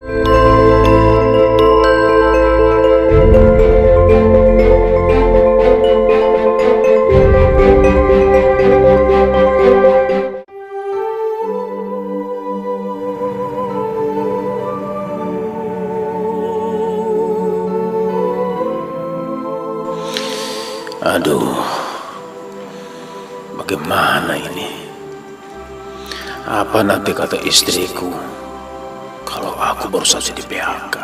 Aduh, bagaimana ini? Apa nanti kata istriku kalau aku baru saja di PHK?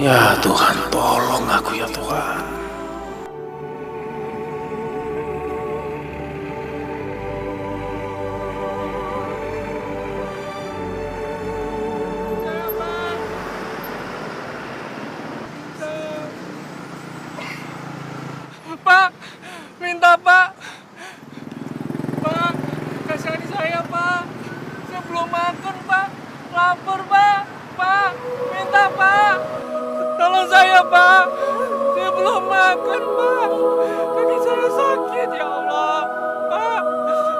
Ya Tuhan, tolong aku ya Tuhan. Pak, minta Pak. Pak, kasihani saya Pak. Saya belum makan Pak. Lapar Pak. Pak, minta Pak. Tolong saya Pak. Saya belum makan Pak. Kaki saya sakit ya Allah. Pak,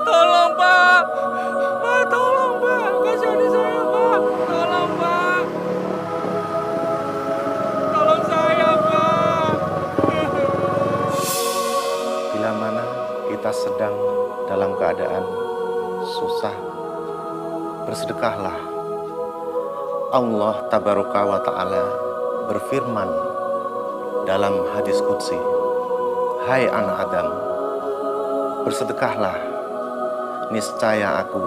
tolong Pak. Pak, tolong Pak. Kasihani saya Pak. Tolong Pak. Tolong saya Pak. Bila mana kita sedang dalam keadaan susah, bersedekahlah. Allah Tabaraka wa Ta'ala berfirman dalam hadis qudsi, "Hai anak Adam, bersedekahlah, niscaya aku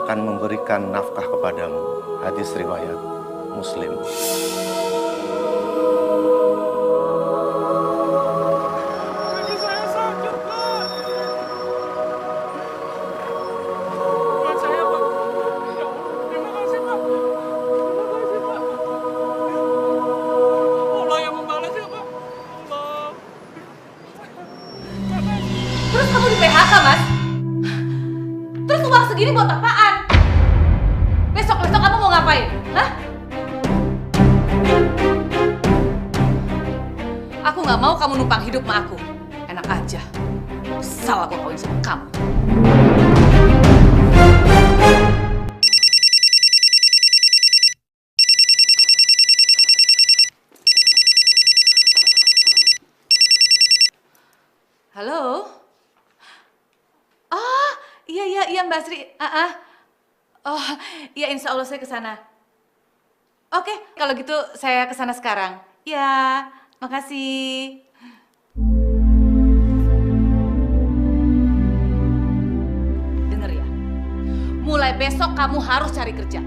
akan memberikan nafkah kepadamu." Hadis riwayat Muslim. Kaki saya sakit Pak. Buat saya Pak. Ya Allah, terima kasih Pak. Terima kasih Pak. Allah yang membalas ya Pak. Allah. Terus kamu di PHK, Mas? Terus uang segini buat apaan? Besok-besok kamu mau ngapain? Hah? Aku nggak mau kamu numpang hidup sama aku. Enak aja. Kesal aku kawin sama kamu. Halo? Oh, iya Mbak Sri. Oh, iya insya Allah saya ke sana. Oke, kalau gitu saya ke sana sekarang. Ya, makasih. Dengar ya, mulai besok kamu harus cari kerja.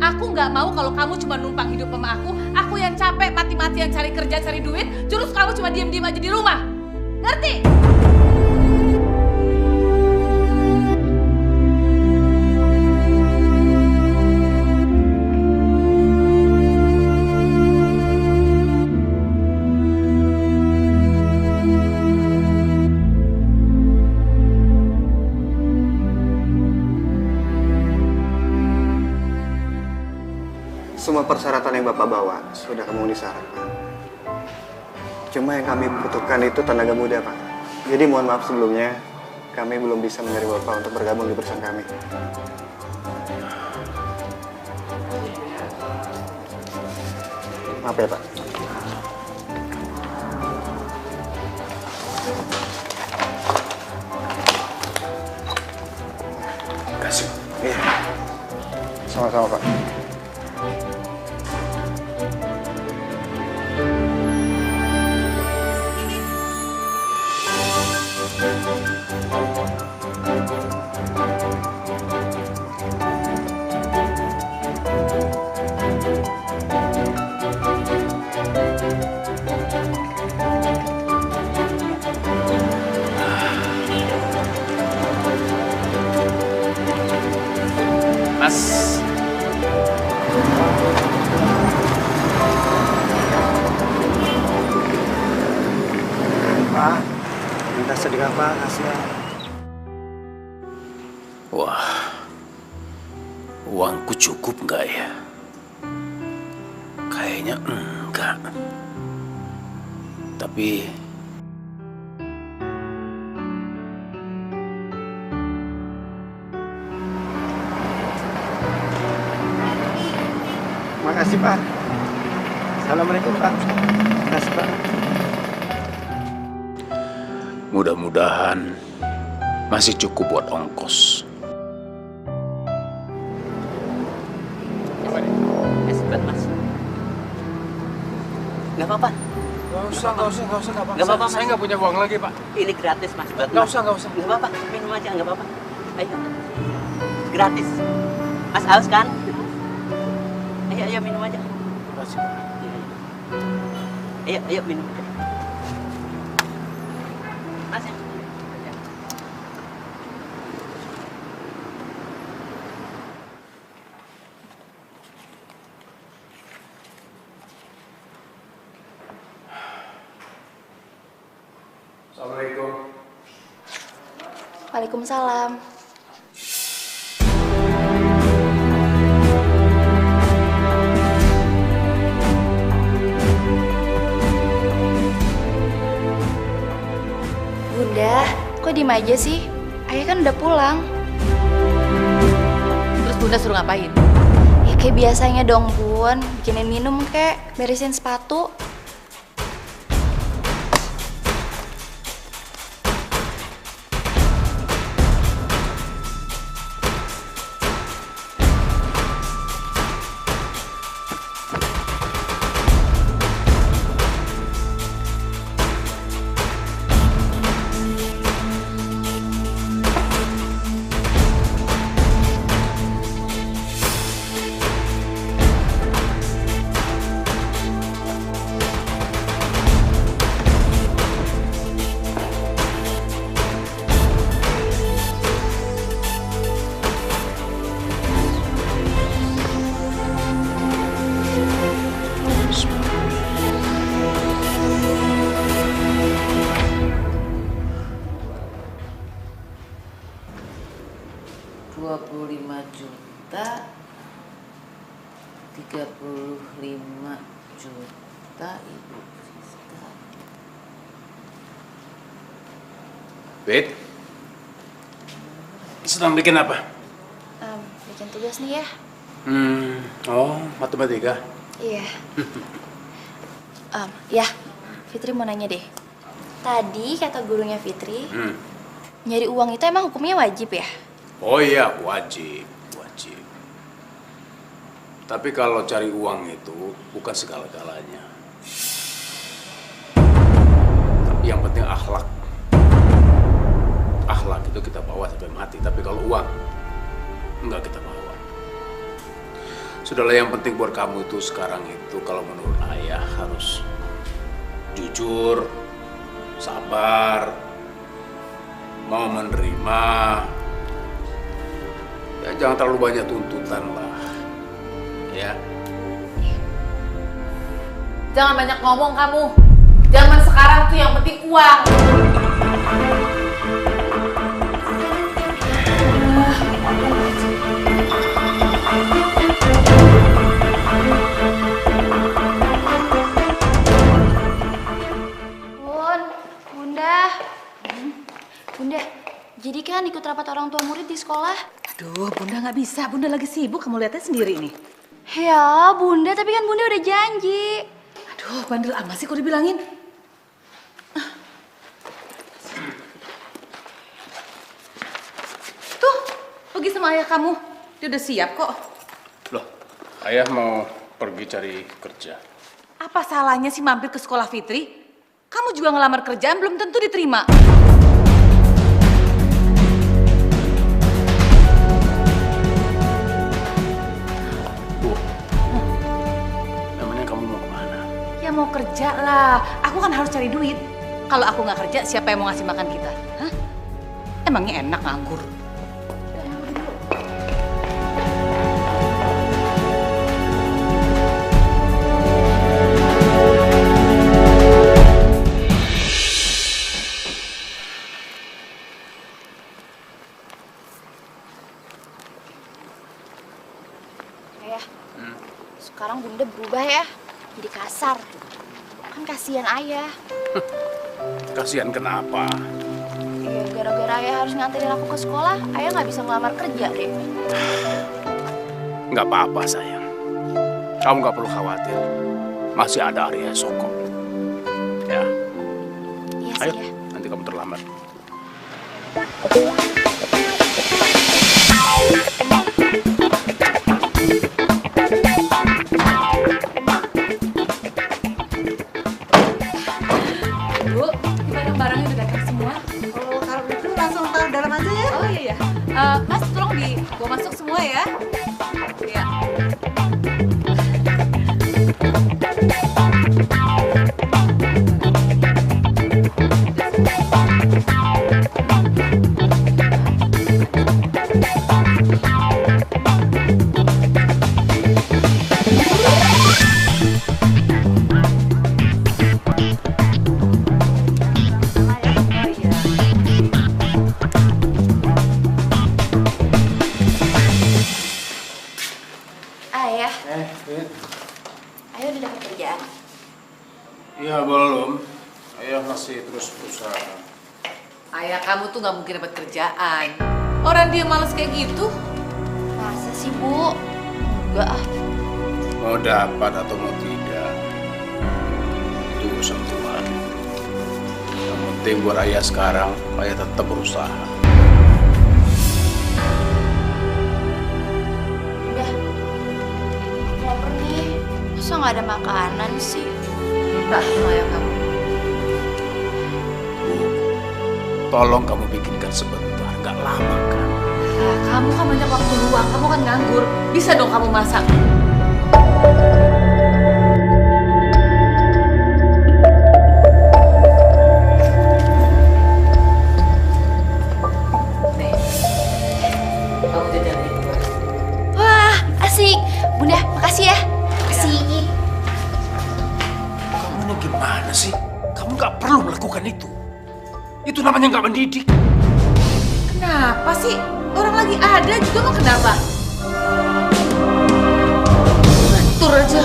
Aku nggak mau kalau kamu cuma numpang hidup sama aku. Aku yang capek mati-matian cari kerja, cari duit. Terus kamu cuma diem-diem aja di rumah. Ngerti? Semua persyaratan yang Bapak bawa sudah memenuhi syarat, Pak. Cuma yang kami butuhkan itu tenaga muda, Pak. Jadi mohon maaf sebelumnya, kami belum bisa menerima Bapak untuk bergabung di perusahaan kami. Maaf ya, Pak. Kasih. Iya. Sama-sama, Pak. Mas. Pak, minta sedekah, Pak, kasihan. Wah, uangku cukup nggak ya? Kayaknya enggak. Tapi kasih Pak. Assalamualaikum Pak. Terima kasih Pak. Mudah-mudahan masih cukup buat ongkos. Mas. Nggak apa-apa. Nggak usah, Nggak apa-apa, Saya Mas. nggak punya uang lagi, Pak. Ini gratis Mas. Buat Nggak Mas. usah. Nggak apa-apa. Minum aja, nggak apa-apa. Ayo. Gratis. Mas haus kan? Ayo minum aja. Terima kasih, Pak. Ayo minum aja. Mas ya. Assalamualaikum. Waalaikumsalam. Bunda, kok diem aja sih? Ayah kan udah pulang. Terus Bunda suruh ngapain? Ya kayak biasanya dong Bun, bikinin minum kek, beresin sepatu. Juta, 35 juta Ibu Siska. Wait. Sedang bikin apa? Bikin tugas nih ya. Oh, matematika. Iya. Ya, Fitri mau nanya deh. Tadi kata gurunya Fitri, nyari uang itu emang hukumnya wajib ya? Oh iya, wajib. Tapi kalau cari uang itu bukan segala-galanya. Tapi yang penting akhlak. Akhlak itu kita bawa sampai mati. Tapi kalau uang, enggak kita bawa. Sudahlah, yang penting buat kamu itu sekarang itu kalau menurut ayah harus jujur, sabar, mau menerima. Ya, jangan terlalu banyak tuntutan lah. Ya. Jangan banyak ngomong kamu. Zaman sekarang tuh yang penting uang. Bunda, jadi kan ikut rapat orang tua murid di sekolah? Aduh, Bunda nggak bisa. Bunda lagi sibuk. Kamu lihatnya sendiri nih. Ya, Bunda, tapi kan Bunda udah janji. Aduh, bandel amat sih kok dibilangin. Tuh, pergi sama ayah kamu. Dia udah siap kok. Loh, ayah mau pergi cari kerja. Apa salahnya sih mampir ke sekolah Fitri? Kamu juga ngelamar kerjaan belum tentu diterima. Ya mau kerja lah, aku kan harus cari duit. Kalau aku nggak kerja, siapa yang mau ngasih makan kita? Hah? Emangnya enak nganggur? Ayah, sekarang Bunda berubah ya, jadi kasar. Kan kasihan ayah. Kasihan kenapa? Iya, gara-gara ayah harus nganterin aku ke sekolah, ayah nggak bisa ngelamar kerja deh. Nggak apa-apa sayang. Kamu nggak perlu khawatir. Masih ada Arya esok kok. Ya. Iya Ayo, sih ya. nanti kamu terlambat. Bu, barang-barangnya udah datang semua. Oh, kalau gitu langsung taruh dalam aja ya. Oh iya ya. Mas tolong dibawa masuk semua ya. Iya. Ayah, Fit. Ayah udah dapat kerjaan. Iya, belum. Ayah masih terus berusaha. Ayah kamu tuh nggak mungkin dapat kerjaan. Orang dia males kayak gitu. Masa sih, Bu? Enggak ah. Mau dapat atau mau tidak, itu urusan Tuhan. Yang penting buat ayah sekarang, ayah tetap berusaha. Udah. Aku lapar nih. Masa nggak ada makanan sih? Minta sama ayah kamu. Bu, tolong kamu bikinkan sebentar, nggak lama kan? Nah, kamu kan banyak waktu luang, kamu kan nganggur. Bisa dong kamu masak. Nih, kamu jajanin gua. Wah, asik. Bunda, makasih ya. Asik. Kamu ini gimana sih? Kamu nggak perlu melakukan itu. Itu namanya nggak mendidik. Kenapa sih? Orang lagi ada juga mau kenapa? Ngatur aja.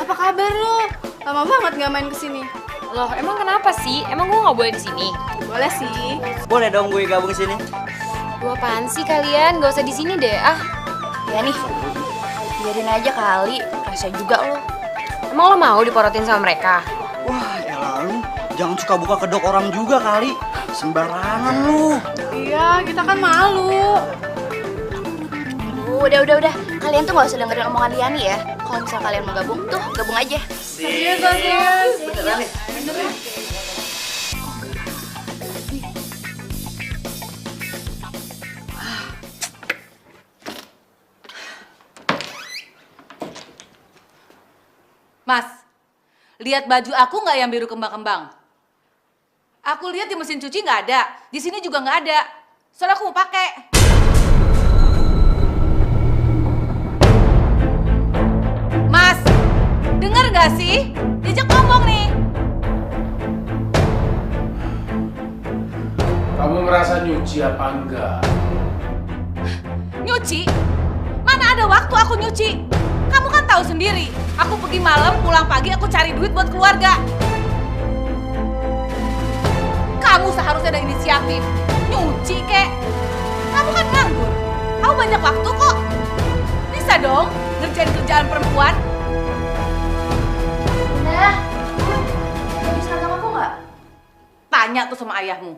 Apa kabar lo? Lama banget nggak main kesini. Loh, emang kenapa sih? Emang gue nggak boleh di sini? Boleh sih. Boleh dong gue gabung sini. Gue apaan sih kalian? Gak usah di sini deh. Ah, Ya nih. Biarin aja kali. Rasa juga lo. emang lo mau diporotin sama mereka? Wah, elah lu. Jangan suka buka kedok orang juga kali. Sembarangan lu. Iya, kita kan malu. Udah. Kalian tuh nggak usah dengerin omongan Liani ya. Kalau misal kalian mau gabung, tuh gabung aja. Beneran nih. Mas, lihat baju aku nggak yang biru kembang-kembang? Aku lihat di mesin cuci nggak ada, di sini juga nggak ada. Soalnya aku mau pakai. Mas, dengar nggak sih? Diajak ngomong nih. Kamu merasa nyuci apa enggak? Nyuci? Mana ada waktu aku nyuci? Kamu kan tahu sendiri, aku pergi malam, pulang pagi, aku cari duit buat keluarga. Kamu seharusnya ada inisiatif. Nyuci kek. Kamu kan nganggur. Kamu banyak waktu kok. Bisa dong ngerjain kerjaan perempuan. Bunda, mau di seragam aku nggak? Tanya tuh sama ayahmu.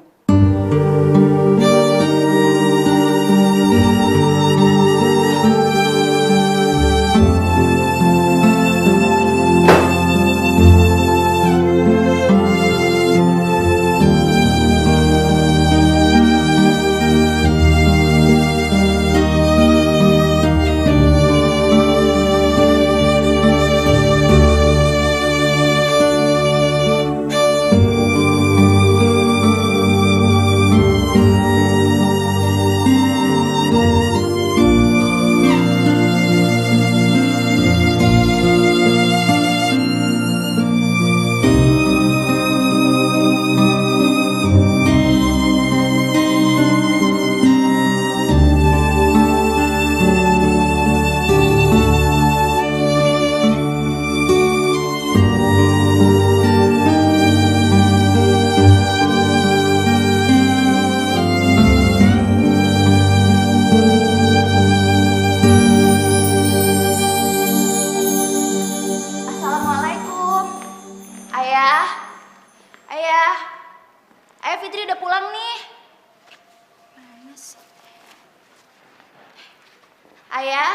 Ayah?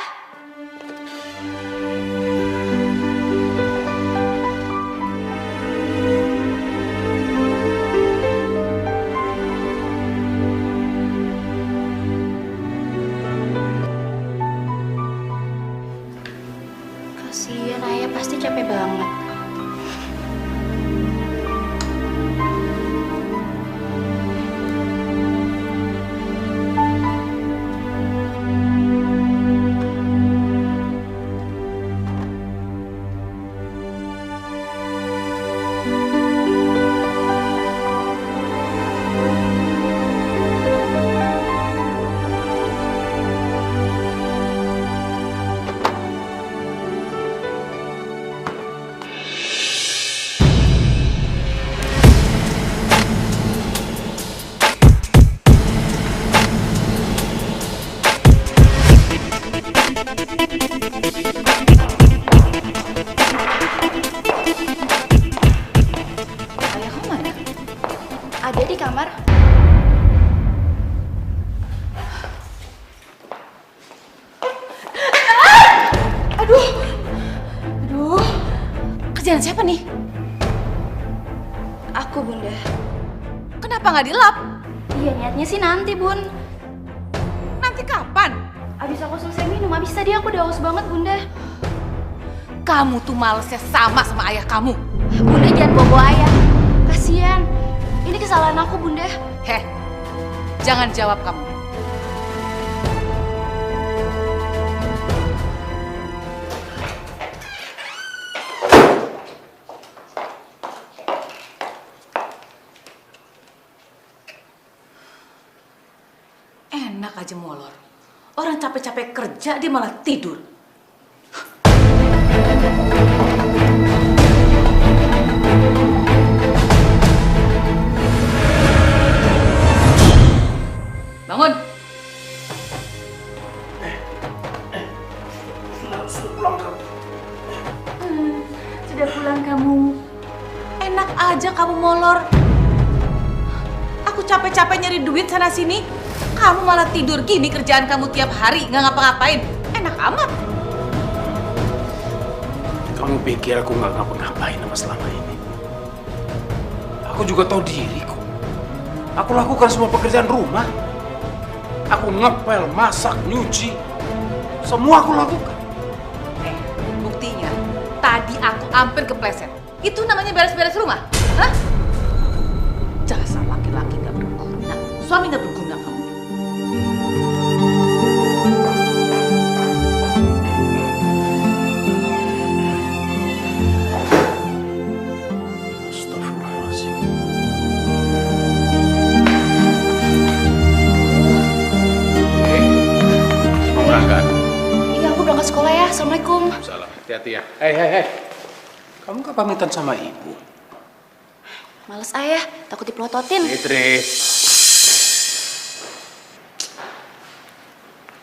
Kasian ayah pasti capek banget. Ada di kamar. Aduh. Kerjaan siapa nih? Aku, Bunda. Kenapa nggak dilap? Iya, niatnya sih nanti, Bun. Nanti kapan? Abis aku selesai minum, abis tadi aku udah haus banget, Bunda. Kamu tuh malesnya sama ayah kamu. Bunda jangan bawa ayah. Kasian. Ini kesalahan aku, Bunda. Heh, jangan jawab kamu. Enak aja molor. Orang capek-capek kerja, dia malah tidur. Bangun. Sudah pulang kamu. Sudah pulang kamu. Enak aja kamu molor. Aku capek-capek nyari duit sana sini. Kamu malah tidur gini kerjaan kamu tiap hari, nggak ngapa-ngapain. Enak amat. Kamu pikir aku nggak ngapa-ngapain sama selama ini? Aku juga tahu diriku. Aku lakukan semua pekerjaan rumah. Aku ngepel, masak, nyuci. Semua aku lakukan. Buktinya, tadi aku hampir kepleset. Itu namanya beres-beres rumah? Hah? Dasar laki-laki nggak berguna. Suami nggak berguna kamu. Sekolah ya, Assalamualaikum. Salam, hati-hati ya. Hei. Kamu nggak pamitan sama ibu? Males ayah, takut dipelototin. Fitri.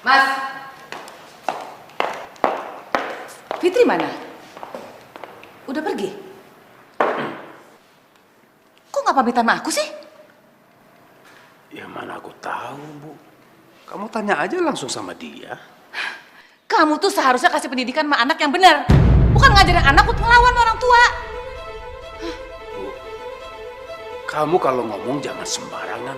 Mas. Fitri mana? Udah pergi? Kok nggak pamitan sama aku sih? Ya mana aku tahu, Bu. Kamu tanya aja langsung sama dia. Kamu tuh seharusnya kasih pendidikan sama anak yang benar. Bukan ngajarin anak untuk ngelawan orang tua. Bu, kamu kalau ngomong jangan sembarangan.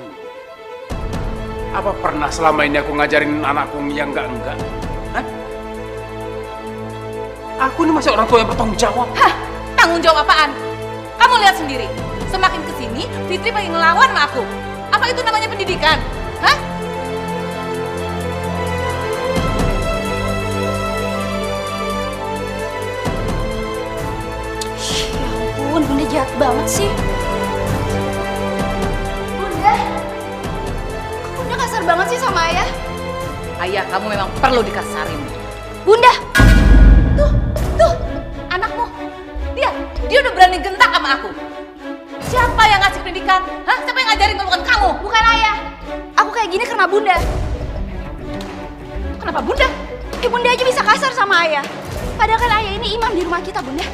Apa pernah selama ini aku ngajarin anakku yang enggak? Hah? Aku ini masih orang tua yang bertanggung jawab. Hah? Tanggung jawab apaan? Kamu lihat sendiri. Semakin kesini, Fitri pengen ngelawan sama aku. Apa itu namanya pendidikan? Hah? Bunda jahat banget sih. Bunda kasar banget sih sama ayah. Ayah kamu memang perlu dikasarin. Bunda! Tuh, anakmu. Dia udah berani gentak sama aku. Siapa yang ngasih pendidikan? Hah? Siapa yang ngajarin kalau bukan kamu? Bukan ayah. Aku kayak gini karena Bunda. Kenapa Bunda? Bunda aja bisa kasar sama ayah. Padahal kan ayah ini imam di rumah kita, Bunda.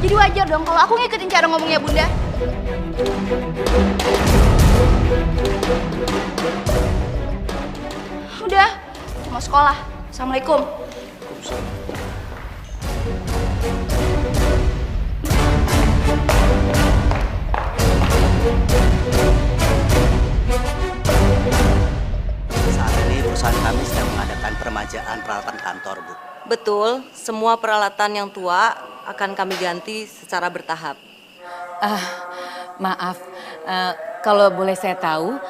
Jadi wajar dong kalau aku ngikutin cara ngomongnya Bunda. Udah, cuma sekolah. Assalamualaikum. Saat ini perusahaan kami sedang mengadakan peremajaan peralatan kantor, Bu. Betul, semua peralatan yang tua akan kami ganti secara bertahap. Maaf, kalau boleh saya tahu,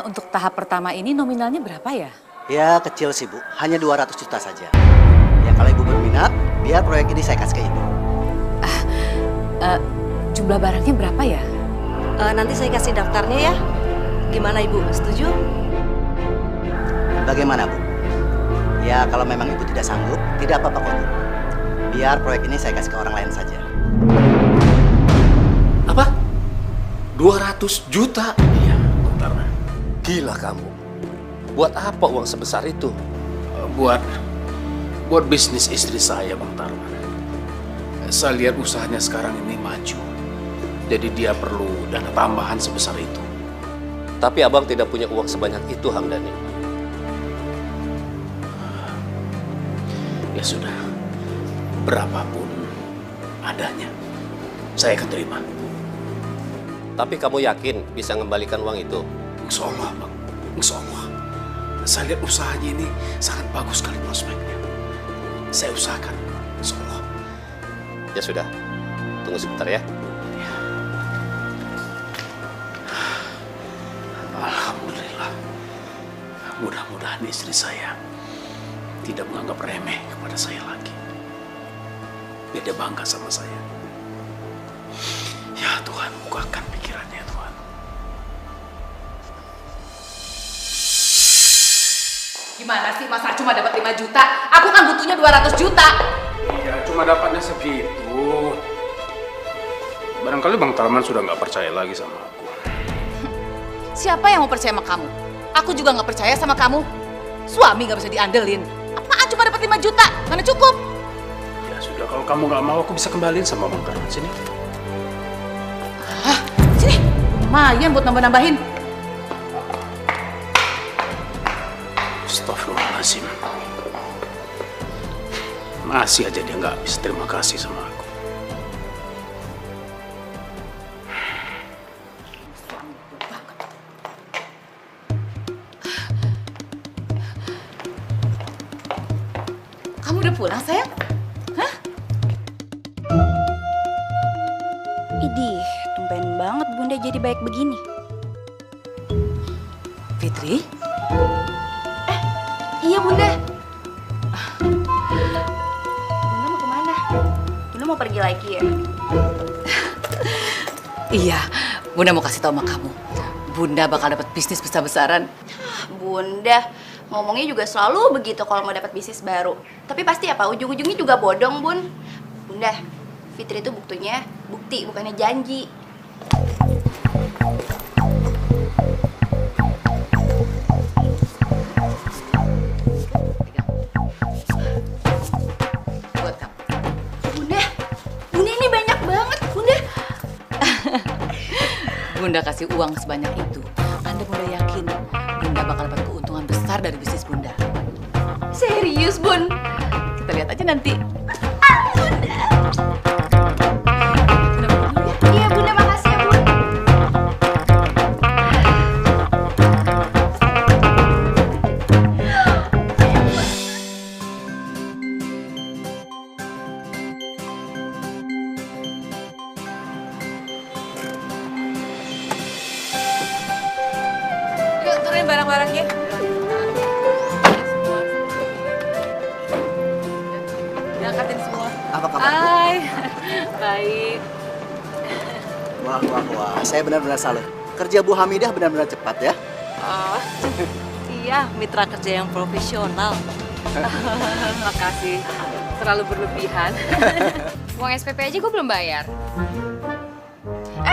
untuk tahap pertama ini nominalnya berapa ya? Ya kecil sih, Bu. Hanya 200 juta saja. Ya kalau Ibu berminat, biar proyek ini saya kasih ke Ibu. Jumlah barangnya berapa ya? Nanti saya kasih daftarnya ya. Gimana Ibu, setuju? Bagaimana, Bu? Ya kalau memang Ibu tidak sanggup, tidak apa-apa kok, Bu. Biar proyek ini saya kasih ke orang lain saja. Apa? 200 juta? Iya, bentar. Gila kamu. Buat apa uang sebesar itu? Buat bisnis istri saya, Bang Tarman. Saya lihat usahanya sekarang ini maju. Jadi dia perlu dana tambahan sebesar itu. Tapi abang tidak punya uang sebanyak itu, Hamdani. Ya sudah, berapapun adanya, saya akan terima. Tapi kamu yakin bisa mengembalikan uang itu? Insya Allah, Bang. Insya Allah. Saya lihat usahanya ini sangat bagus sekali prospeknya. Saya usahakan, insya Allah. Ya sudah, tunggu sebentar ya. Alhamdulillah. Mudah-mudahan istri saya tidak menganggap remeh kepada saya lagi. Biar dia bangga sama saya. Ya Tuhan, bukakan pikirannya Tuhan. Gimana sih, masa cuma dapat 5 juta? Aku kan butuhnya 200 juta. Iya, cuma dapatnya segitu. Barangkali Bang Tarman sudah nggak percaya lagi sama aku. Siapa yang mau percaya sama kamu? Aku juga nggak percaya sama kamu. Suami nggak bisa diandelin. Apaan cuma dapat 5 juta? Mana cukup? Ya sudah, kalau kamu nggak mau, aku bisa kembaliin sama Bang Tarman. Sini. Sini. Lumayan buat nambah-nambahin. Astagfirullahaladzim. Masih aja dia nggak bisa terima kasih sama aku. Kamu udah pulang, sayang? Hah? Idih, tumben banget Bunda jadi baik begini. Fitri? Iya Bunda. Bunda mau kemana? Bunda mau pergi lagi ya? Iya, Bunda mau kasih tahu sama kamu. Bunda bakal dapat bisnis besar-besaran. Bunda, ngomongnya juga selalu begitu kalau mau dapat bisnis baru. Tapi pasti apa, ujung-ujungnya juga bodong, Bun. Bunda, Fitri itu bukti, bukannya janji. Buat kamu. Bunda ini banyak banget, Bunda. Bunda kasih uang sebanyak itu. Anda Bunda yakin Bunda bakal dapat keuntungan besar dari bisnis Bunda. Serius, Bun? Kita lihat aja nanti. Bunda. Iya, Bunda, makasih ya, Bun. Yuk, turunin barang-barangnya. Diangkatin semua. Apa kabar, Bu? Hai. Baik. Wah. Saya benar-benar salut. Kerja Bu Hamidah benar-benar cepat ya. Oh, iya, mitra kerja yang profesional. Makasih. Terlalu berlebihan. Uang SPP aja gue belum bayar.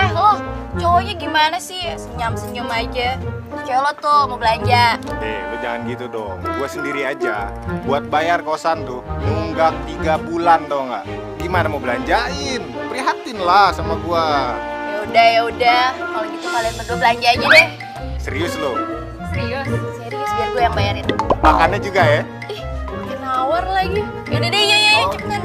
Lo, cowoknya gimana sih? Senyum-senyum aja. Cewek lo tuh mau belanja. Lu jangan gitu dong. Gue sendiri aja. Buat bayar kosan tuh nunggak 3 bulan tau nggak? Gimana mau belanjain? Prihatin lah sama gua. Ya udah. Kalau gitu kalian berdua belanja aja deh. Serius lo? Serius, biar gue yang bayarin. Makannya juga ya? Ih, makin lagi. Yaudah deh, ya, cepetan.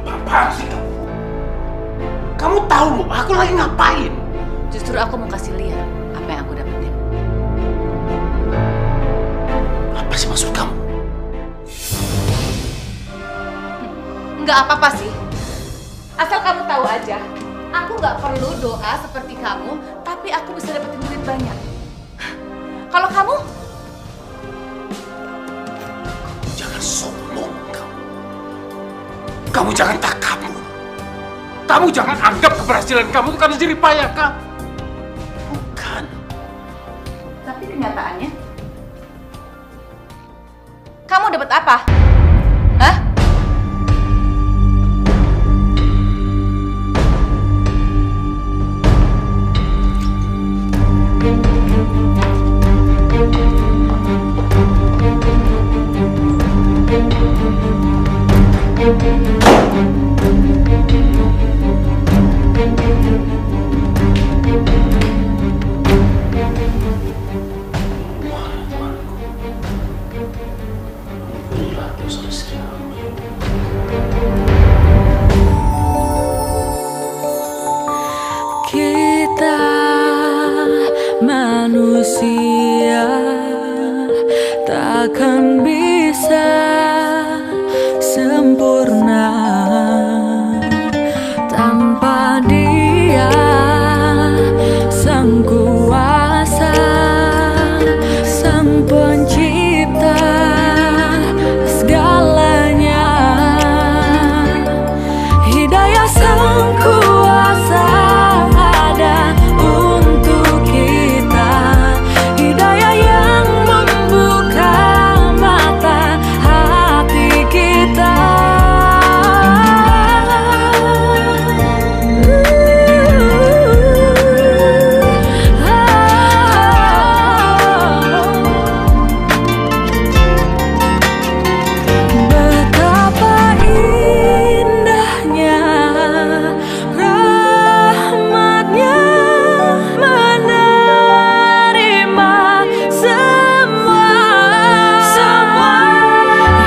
Apaan sih kamu? Kamu tahu loh, aku lagi ngapain? Justru aku mau kasih lihat apa yang aku dapetin. Apa sih maksud kamu? Nggak apa-apa sih. Asal kamu tahu aja, aku nggak perlu doa seperti kamu, tapi aku bisa dapetin duit banyak. Kalau kamu, jangan sombong kamu. Kamu jangan takabur. Kamu jangan anggap keberhasilan kamu itu karena jerih payah kamu. Bukan. tapi kenyataannya, kamu dapat apa? Hah? Kita manusia takkan bisa sempurna tanpa Dia Sang Kuasa, Sang Pencipta segalanya. Hidayah Sang Kuasa ada untuk kita, hidayah yang membuka mata hati kita. Betapa indahnya rahmatnya menerima semua.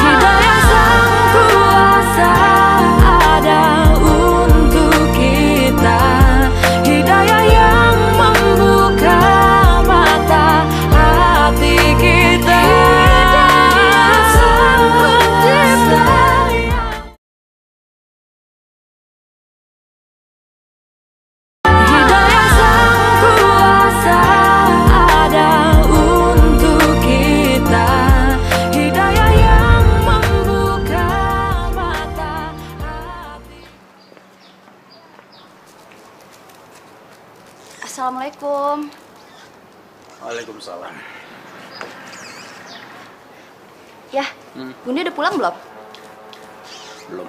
Hidayah Sang Kuasa ada untuk kita, hidayah yang membuka mata hati kita. Sang Pencipta. Hidayah Sang Kuasa ada untuk kita, hidayah yang membuka mata hati. Assalamualaikum. Waalaikumsalam. Ya, Bunda udah pulang belum? Belum.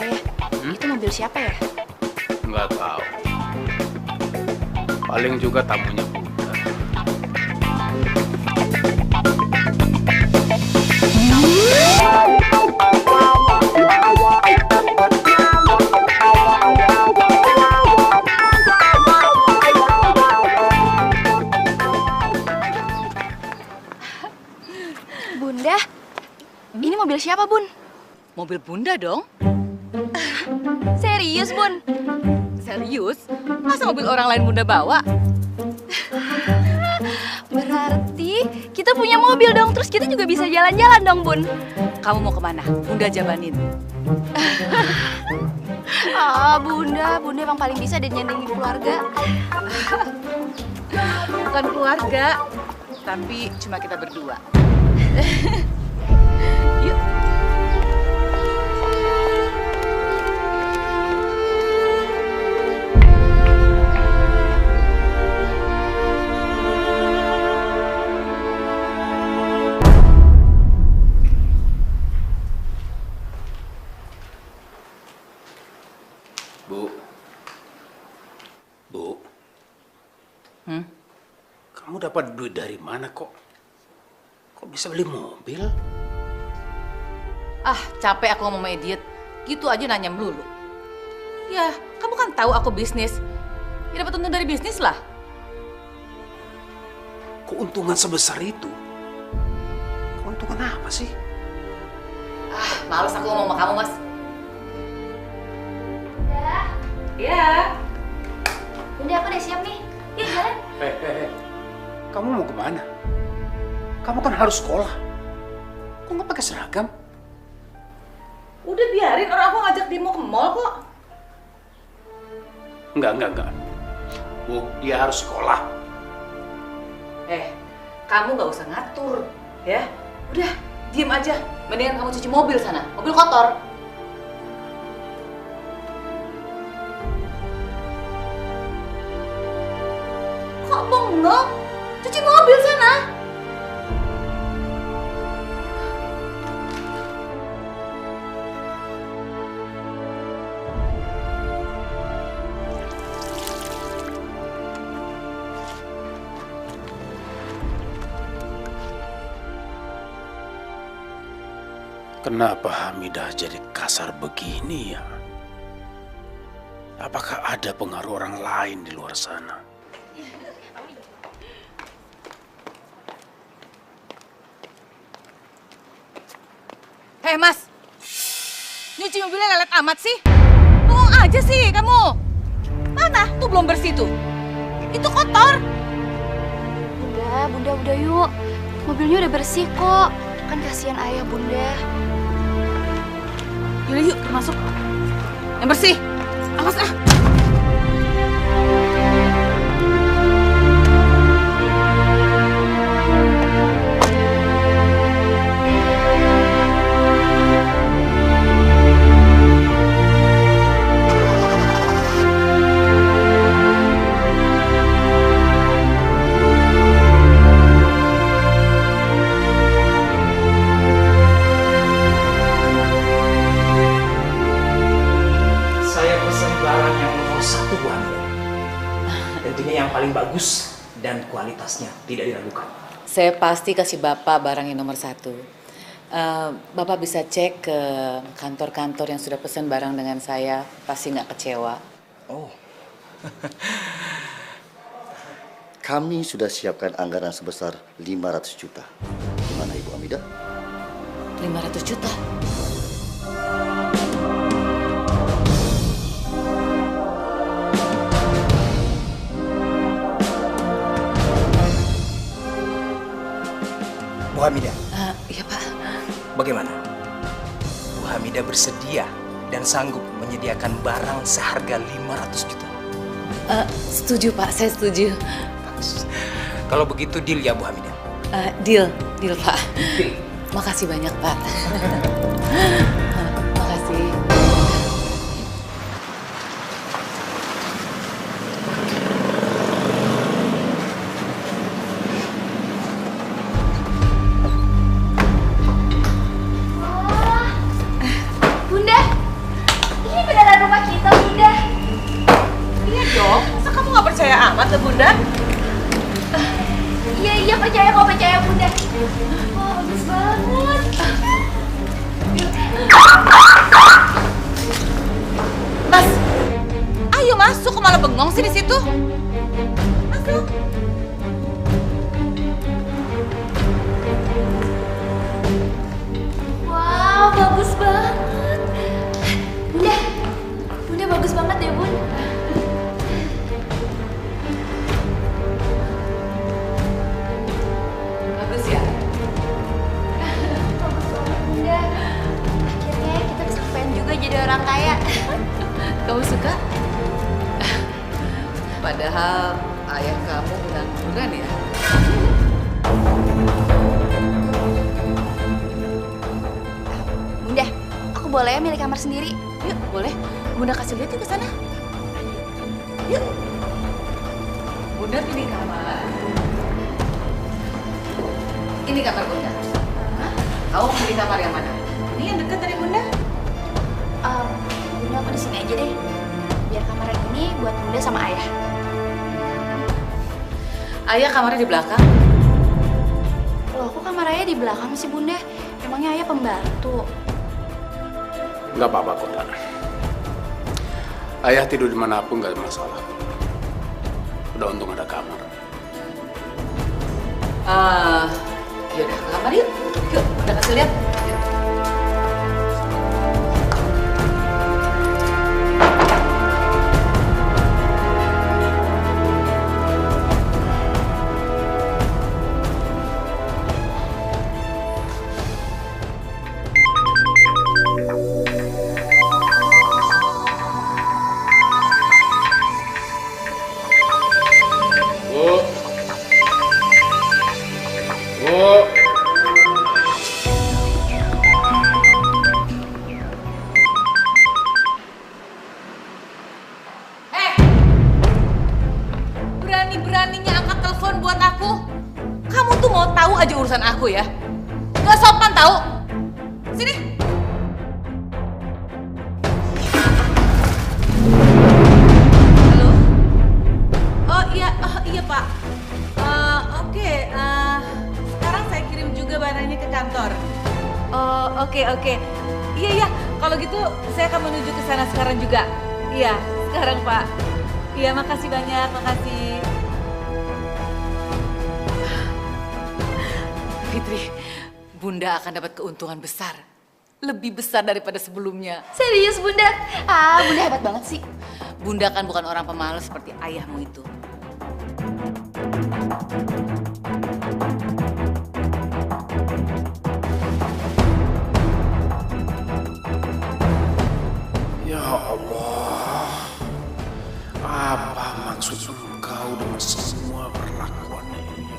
Ayah, itu mobil siapa ya? Nggak tahu. Paling juga tamunya Bunda. Bunda, ini mobil siapa, Bun? Mobil Bunda dong. Serius, Bun? Serius? Masa mobil orang lain Bunda bawa? Berarti kita punya mobil dong, terus kita juga bisa jalan-jalan dong, Bun. Kamu mau kemana? Bunda jabanin. Bunda emang paling bisa dan nyandingin keluarga. Bukan keluarga, tapi cuma kita berdua. Yuk. Bu, kamu dapat duit dari mana kok? Kok bisa beli mobil? Capek aku ngomong sama Idiot. Gitu aja nanya melulu. Ya, kamu kan tahu aku bisnis. Ya dapat untung dari bisnis lah. Keuntungan sebesar itu? Keuntungan apa sih? Males aku ngomong sama kamu, Mas. Bunda. Iya. Bunda, aku udah siap nih. Yuk jalan. Kamu mau kemana? Kamu kan harus sekolah. Kok nggak pakai seragam? Udah biarin, orang aku ngajak dia mau ke mall kok. Enggak. Bu, dia harus sekolah. Kamu nggak usah ngatur, ya. Udah, diem aja. Mendingan kamu cuci mobil sana, mobil kotor. Kok bengong? Cuci mobil sana. Kenapa Hamidah jadi kasar begini ya? Apakah ada pengaruh orang lain di luar sana? Hei Mas, nyuci mobilnya lelet amat sih. Bengong aja sih kamu. Mana? Tuh belum bersih tuh. Itu kotor. Bunda udah yuk. Mobilnya udah bersih kok. Kan kasihan ayah Bunda. Yuk, masuk. Yang bersih. Awas ah. Tentunya yang paling bagus dan kualitasnya tidak diragukan. Saya pasti kasih Bapak barang yang nomor 1. Bapak bisa cek ke kantor-kantor yang sudah pesan barang dengan saya, pasti nggak kecewa. Oh, kami sudah siapkan anggaran sebesar 500 juta. Gimana Ibu Hamidah? 500 juta? Bu Hamidah. Iya Pak. Bagaimana? Bu Hamidah bersedia dan sanggup menyediakan barang seharga 500 juta? Setuju Pak, saya setuju. Bagus. Kalau begitu deal ya Bu Hamidah? Deal Pak. Deal. Makasih banyak Pak. Makasih. Bunda? Iya percaya kok, percaya Bunda. Wah, bagus banget. Mas, ayo masuk, kok malah bengong sih di situ? Masuk. Wow, bagus banget. Bunda bagus banget ya Bun. Bagus ya? Kamu suka? Padahal ayah kamu pengangguran ya. Bunda, aku boleh ya milih kamar sendiri? Yuk, boleh. Bunda kasih lihat yuk ke sana. Yuk. Bunda pilih kamar. Ini kamar Bunda. Hah? Kamu pilih kamar yang mana? Ini yang dekat dari Bunda. Bunda, aku di sini aja deh. Biar kamar yang ini buat Bunda sama ayah. Ayah kamarnya di belakang. Loh, kok kamar ayah di belakang sih Bunda? Emangnya ayah pembantu? Nggak apa-apa kok, Dan. Ayah tidur dimanapun nggak ada masalah. Udah untung ada kamar. Yaudah ke kamar yuk. Yuk, udah kasih lihat. Yuk. Berani-beraninya angkat telepon buat aku. Kamu tuh mau tahu aja urusan aku ya? Gak sopan tahu. Sini. Halo. Oh iya Pak. Oke. Sekarang saya kirim juga barangnya ke kantor. Oh oke. Iya. Kalau gitu saya akan menuju ke sana sekarang juga. Iya, sekarang Pak. Iya, makasih banyak, makasih. Fitri, Bunda akan dapat keuntungan besar. Lebih besar daripada sebelumnya. Serius Bunda? Bunda hebat banget sih. Bunda kan bukan orang pemalas seperti ayahmu itu. Ya Allah, apa maksud engkau dengan semua perlakuan ini?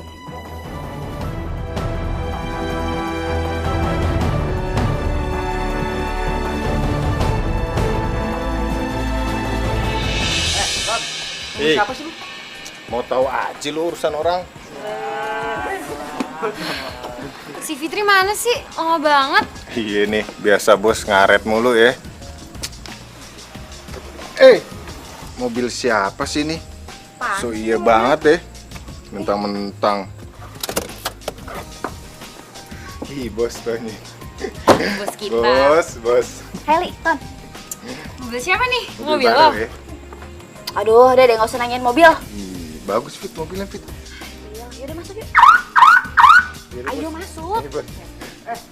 Siapa sih lu? Mau tahu aja lu urusan orang. Si Fitri mana sih? Lama banget. Iya nih, biasa bos ngaret mulu ya. Mobil siapa sih nih? So iya banget deh. Mentang-mentang. Ih, bos tuh nih. Bos kita. Bos. Heli, Ton. Mobil siapa nih? Mobil baru ya. Aduh, udah deh nggak usah nanyain mobil. Bagus Fit, mobilnya Fit. Yaudah masuk yuk. Ayo masuk.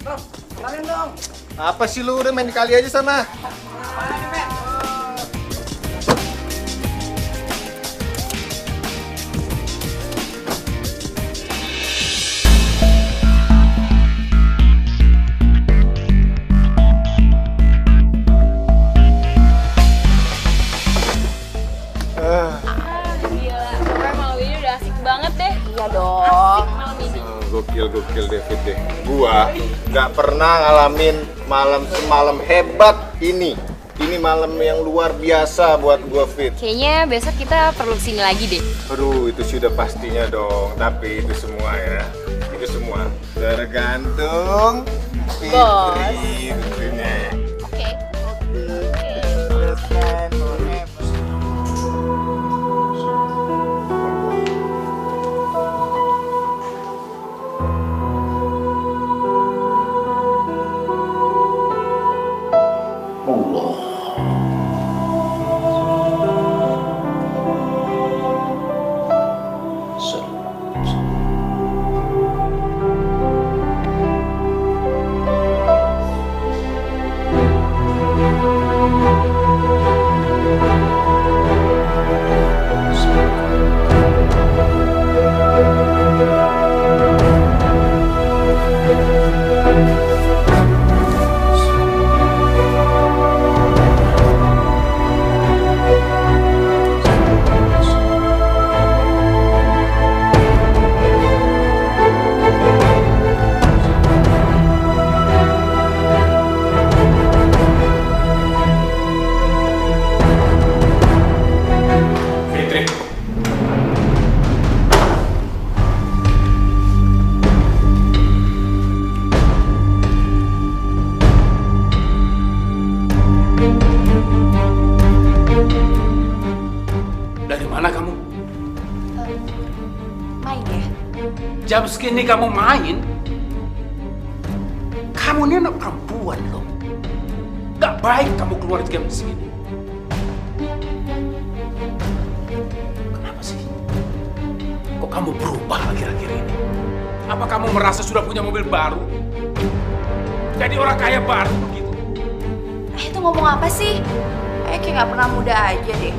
Bro, kenalin dong. Apa sih lu, udah main kali aja sana. Gokil David deh. Gua nggak pernah ngalamin malam semalam hebat ini. Ini malam yang luar biasa buat gua, Fit. Kayaknya besok kita perlu kesini lagi deh. Aduh, itu sudah pastinya dong. Tapi itu semua ya, itu semua tergantung Fitri tentunya. Oke. Jam segini kamu main? Kamu ini anak perempuan loh. Gak baik kamu keluar jam segini. Kenapa sih? Kok kamu berubah akhir-akhir ini? Apa kamu merasa sudah punya mobil baru? Jadi orang kaya baru begitu? Itu ngomong apa sih? Kayak gak pernah muda aja deh.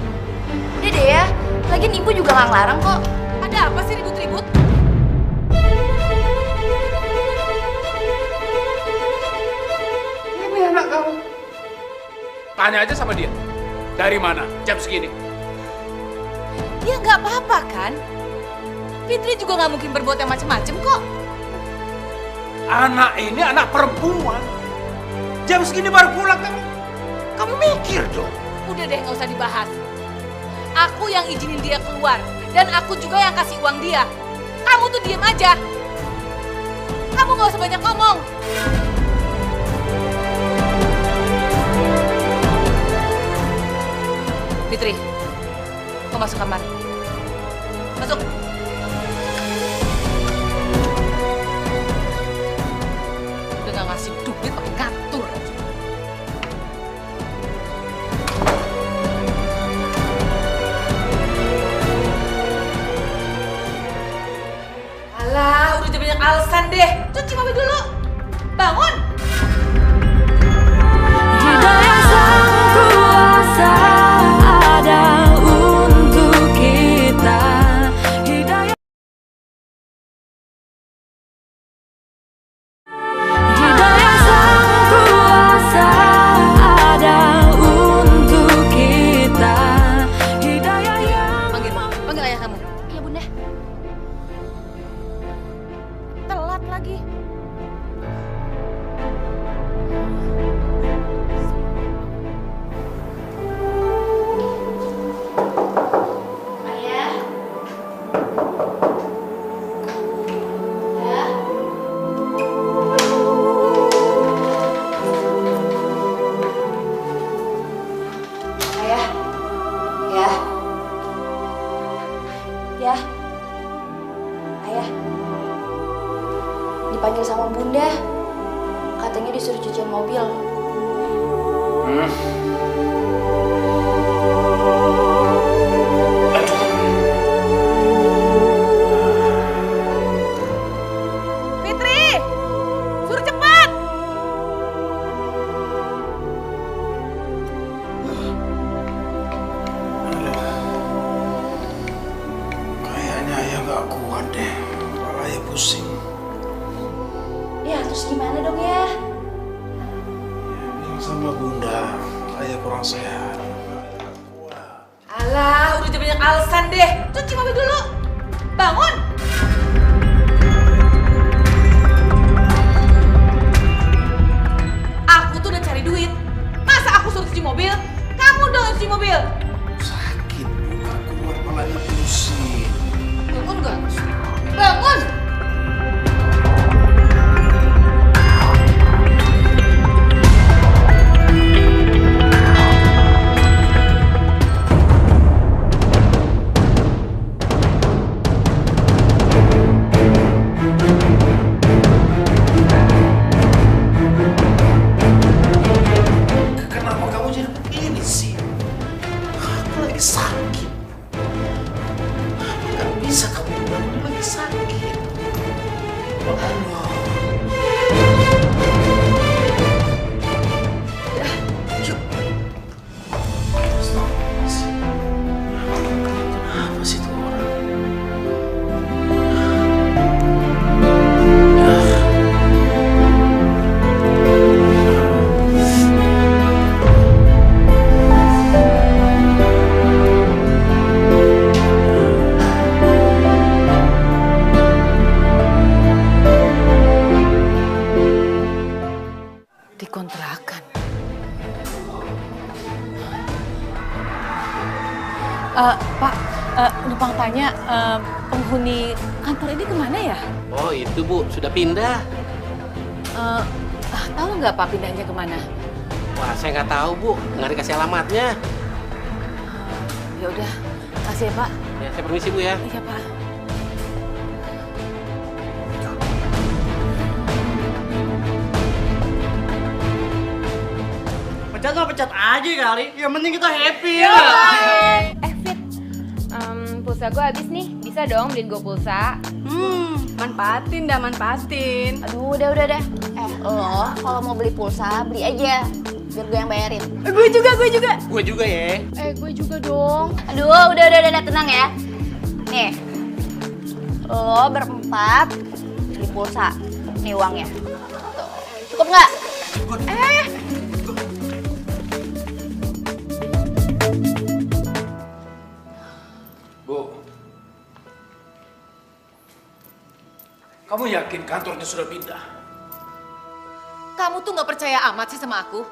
Udah deh ya, lagian ibu juga gak ngelarang kok. Ada apa sih ribut-ribut? Ini anak kamu. Tanya aja sama dia. Dari mana jam segini? Ya nggak apa-apa kan? Fitri juga nggak mungkin berbuat yang macem-macem kok. Anak ini anak perempuan. Jam segini baru pulang kamu. Kamu mikir dong. Udah deh, nggak usah dibahas. Aku yang izinin dia keluar. Dan aku juga yang kasih uang dia. Kamu tuh diem aja. Kamu nggak usah banyak ngomong. Fitri, kau masuk kamar. Masuk. Udah nggak ngasih duit pakai ngatur aja. Alah, udah banyak alasan deh. Cuci mobil dulu. Bangun. Hidayah Sang Kuasa ada untuk kita. Hidayah Sang Kuasa ada untuk kita. Hidayah yang Panggil ayah kamu. Iya bunda. Telat lagi. Ayah. Ayah. Ya. Ya. Ayah. Dipanggil sama bunda. Katanya disuruh cucian mobil. Fitri, suruh cepat. Kayaknya ayah gak kuat deh. Kepala ayah pusing. Ya terus gimana dong ya? Yang sama bunda, ayah kurang sehat. Alah, udah banyak alasan deh. Cuci mobil dulu. Bangun. Aku tuh udah cari duit. Masa aku suruh cuci mobil? Kamu dong yang cuci mobil. Sakit, gak kuat, kepalanya pusing. Bangun gak? Bangun. Kenapa kamu jadi begini sih? Aku lagi sakit. Gak bisa kamu bilang aku lagi sakit. Ya Allah. Yuk. Kenapa sih tuh orang? Di kontrakan. Pak, numpang tanya, penghuni kantor ini kemana ya? Oh itu Bu, sudah pindah. Tahu nggak Pak pindahnya kemana? Wah saya nggak tahu Bu, nggak dikasih alamatnya. Ya udah, kasih ya Pak. Ya saya permisi Bu ya. Iya Pak. nggak pecat aja kali. Yang penting kita happy Yo, ya. Fit, pulsa gue habis nih. Bisa dong beliin gue pulsa? Manfaatin dah, manfaatin. Aduh, udah. Lo kalau mau beli pulsa, beli aja. Biar gue yang bayarin. Gue juga. Gue juga ya. Gue juga dong. Aduh, udah, tenang ya. Nih, lo berempat beli pulsa. Nih uangnya. Tuh. Cukup nggak? Bu, kamu yakin kantornya sudah pindah? Kamu tuh nggak percaya amat sih sama aku?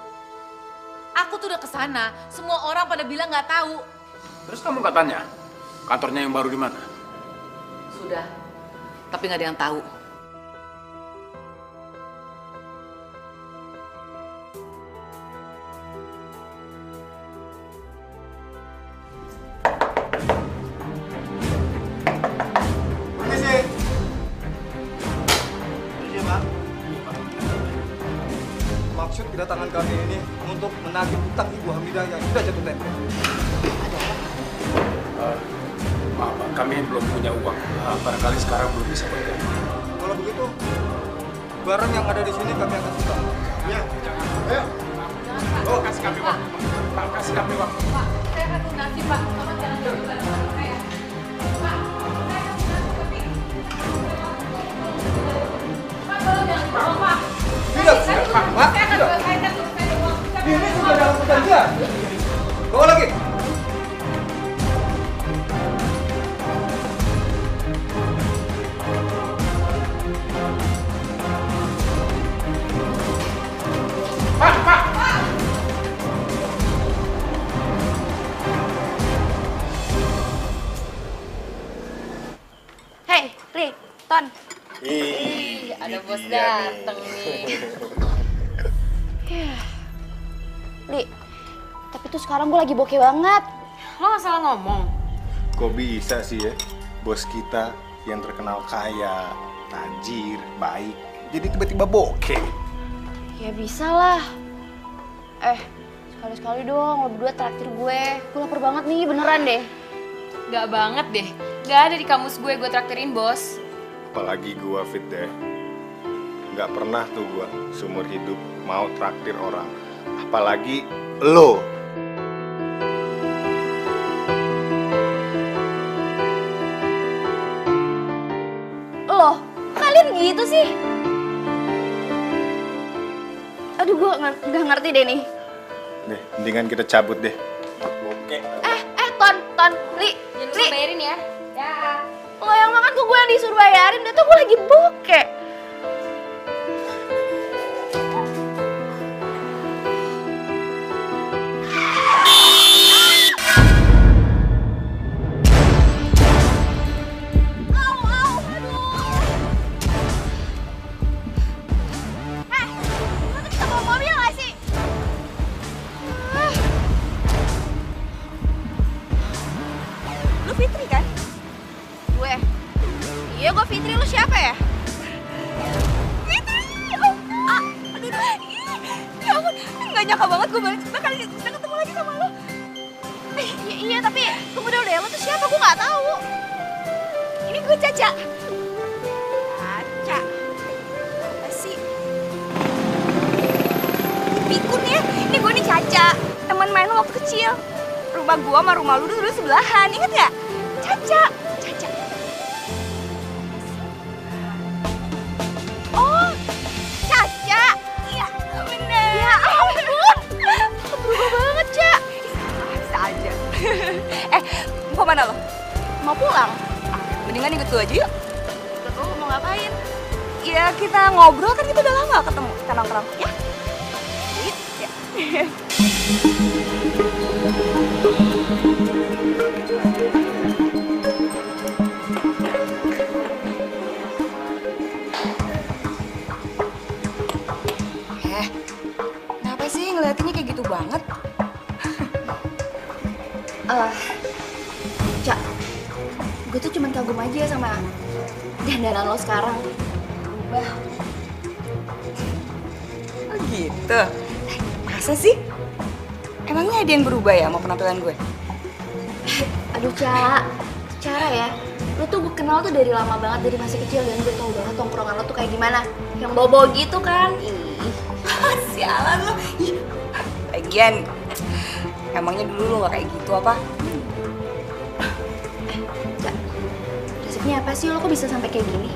Aku tuh udah kesana, semua orang pada bilang nggak tahu. Terus kamu nggak tanya kantornya yang baru di mana? Sudah, tapi nggak ada yang tahu. Maksud kedatangan kami ini untuk menagih utang Ibu Hamidah yang sudah jatuh tempo. Maaf, Pak, kami belum punya uang. Barangkali sekarang belum bisa bayar. Kalau begitu, barang yang ada di sini kami akan sita. Ya, ayo. Oh, kasih kami uang. Pak, kasih kami uang. Pak, saya akan lunasi, Pak. Tolong jangan gangguan sama saya. Pak, saya akan lunasi, Pak, tolong jangan dibawa, Pak. Tidak, Pak. Tidak. Ini sudah dalam perjanjian. Bawa lagi. Pak. Hei, Ri, Ton. Ada bos dateng nih. Li, tapi tuh sekarang gue lagi bokeh banget. Lo gak salah ngomong. Kok bisa sih ya, bos kita yang terkenal kaya, tajir, baik, jadi tiba-tiba bokeh. Ya bisa lah. Sekali-sekali dong, lo berdua traktir gue. Gue lapar banget nih, beneran deh. Gak banget deh. Gak ada di kamus gue traktirin bos. Apalagi gua Fit deh. Nggak pernah tuh gua seumur hidup mau traktir orang. Apalagi lo. Loh, kalian gitu sih? Aduh, gue nggak ngerti deh nih. Deh, mendingan kita cabut deh. Oke. Ton, Li. Jangan lupa bayarin ya. Ya. Lo yang makan kok gue yang disuruh bayarin, udah tuh gue lagi bokeh. Fitri kan? Gue? Iya, gue Fitri. Lu siapa ya? Fitri! Aduh, ya ampun, gak nyangka banget gue bakal bisa ketemu lagi sama lo. Iya, tapi tunggu dulu deh, lo tuh siapa? Gue gak tahu. Ini gue Caca. Caca? Apa sih? Pikun ya, ini gue nih Caca. Teman main lo waktu kecil. Rumah gue sama rumah lu dulu sebelahan, inget gak? Caca. Oh, Caca. Iya, bener. Ya ampun, berubah banget, Ca. Bisa aja. Mau mana lo? Mau pulang? Mendingan ikut gue aja yuk. Ikut lo mau ngapain? Ya kita ngobrol, kan kita udah lama gak ketemu. Kita nongkrong, ya? Ya. Kenapa sih ngeliatinnya kayak gitu banget? Cak, gue tuh cuma kagum aja sama dandanan lo sekarang. Berubah. Oh gitu? Masa sih? Emangnya ada yang berubah ya sama penampilan gue? Aduh, Cara ya. Lo tuh gue kenal tuh dari lama banget, dari masih kecil, dan gue tau banget tongkrongan lo tuh kayak gimana. Yang bawa-bawa gitu kan. Ih, sialan lo. Ih. Lagian, emangnya dulu lo gak kayak gitu apa? Cak, resepnya apa sih? Lo kok bisa sampai kayak gini?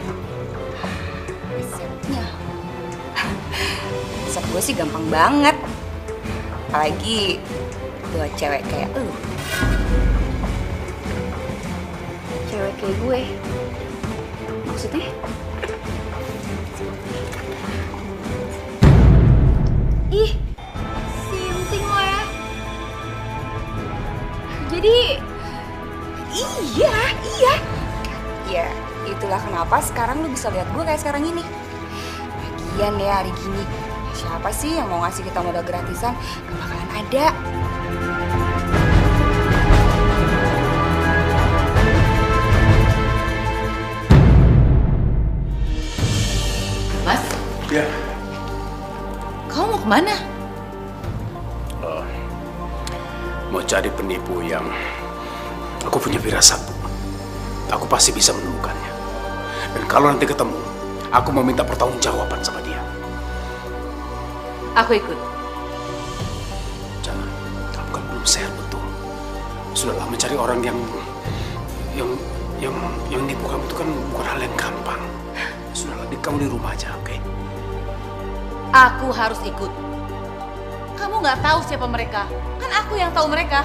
Resepnya? Resep gue sih gampang banget. Apalagi buat cewek kayak lo. Cewek kayak gue? Maksudnya? Ih, sinting lo ya. Jadi, iya. Ya, itulah kenapa sekarang lu bisa lihat gue kayak sekarang ini. Lagian ya hari gini, siapa sih yang mau ngasih kita modal gratisan? Gak bakalan ada. Mas? Ya. Kamu mau kemana? Mau cari penipu yang aku punya firasat, Bu. Aku pasti bisa menemukannya. Dan kalau nanti ketemu, aku mau minta pertanggungjawaban sama dia. Aku ikut. Jangan, kamu kan belum sehat betul. Sudahlah, mencari orang yang nipu kamu itu kan bukan hal yang gampang. Sudahlah, kamu di rumah aja, oke? Aku harus ikut. Kamu nggak tahu siapa mereka. Kan aku yang tahu mereka.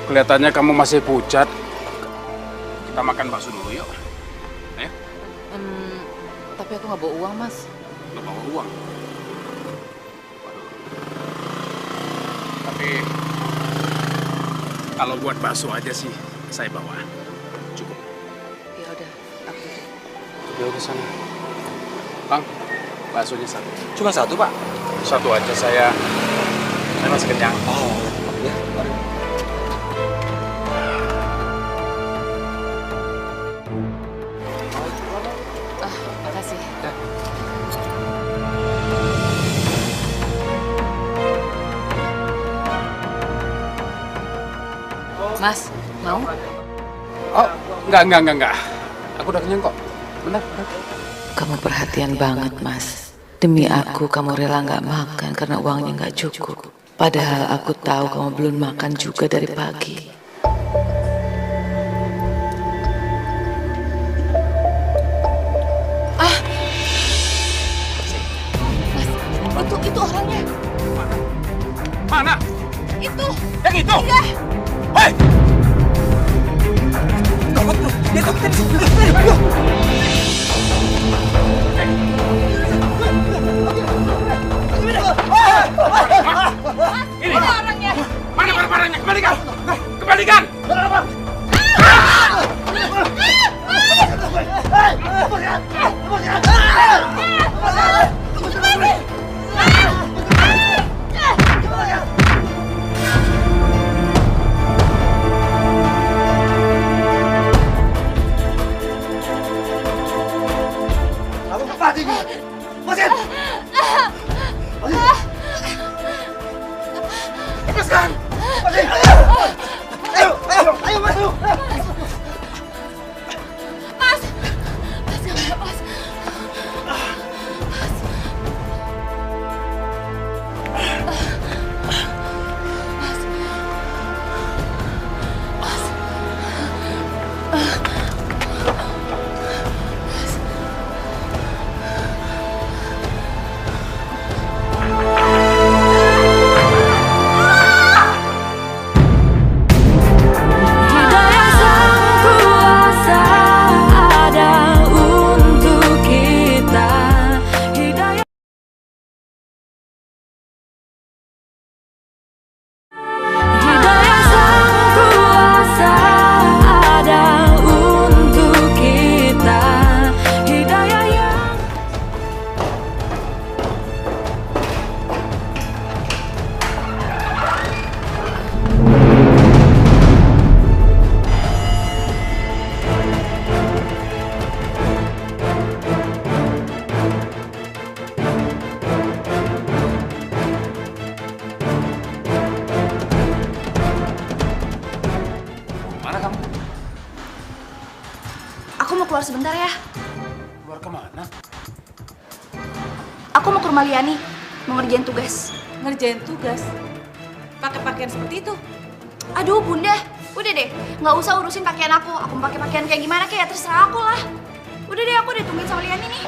Kelihatannya kamu masih pucat. Kita makan bakso dulu yuk. Ayo. Tapi aku nggak bawa uang, Mas. Nggak bawa uang? Tapi kalau buat bakso aja sih saya bawa. Cukup. Ya udah, aku. Ya udah sana. Bang, baksonya satu. Cuma satu, Pak? Satu aja saya masih kenyang. Oh, ya. Mari. Makasih. Ya. Mas, mau? Oh, enggak. Aku udah kenyang kok. Bentar. Kamu perhatian banget, Mas. Demi aku, kamu rela nggak makan karena uangnya nggak cukup. Padahal aku tahu kamu belum makan juga dari pagi. Mas, itu orangnya. Mana? Itu. Yang itu? Iya. Hei! Dia takut tadi. Ini orangnya. Mana barang-barangnya? Kembalikan. Lepaskan! Ayo, masuk! Mas, jangan lepas. keluar sebentar ya. Keluar kemana? Aku mau ke rumah Liani, mau ngerjain tugas. Ngerjain tugas? Pakai pakaian seperti itu? Aduh Bunda, udah deh, nggak usah urusin pakaian aku. Aku mau pakai pakaian kayak gimana kayak terserah aku lah. Udah deh, aku ditungguin sama Liani nih.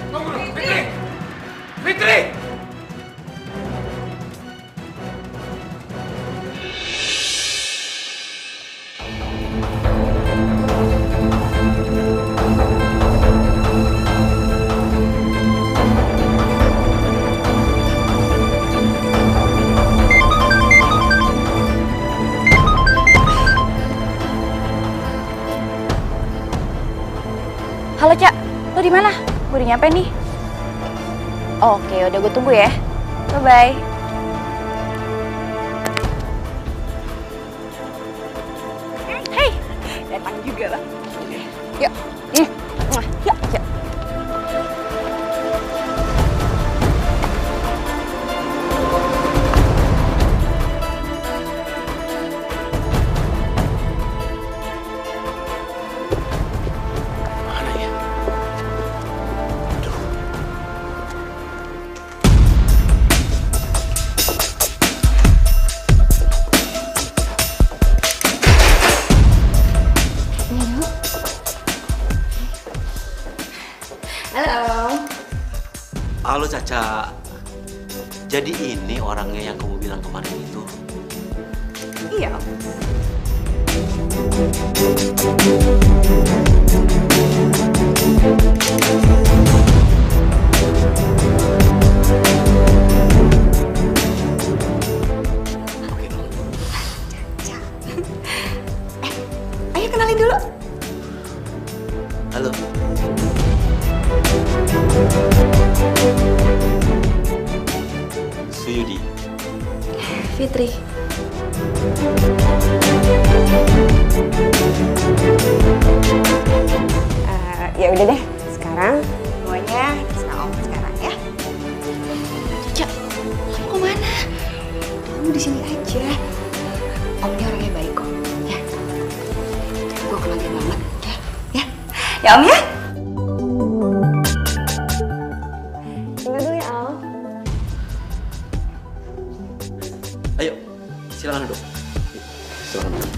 Tunggu dulu, Fitri! Fitri! Halo Cak, lo di mana? Gue udah nyampe nih. Oke, udah gue tunggu ya. Bye-bye. Hey, datang juga lah. Yuk. Yuk, yuk. Halo Caca, jadi ini orangnya yang kamu bilang kemarin itu? Iya. Ayo kenalin dulu. Halo. Suyudi. Fitri. Ya udah deh, sekarang semuanya sama Om sekarang ya. Cak, kamu kemana? Kamu di sini aja. Omnya orangnya baik kok. Ya. Gue kenalin banget. Ya. Ya. Ya Om ya. Tunggu dulu ya Om. Ayo, silakan duduk. Silakan duduk.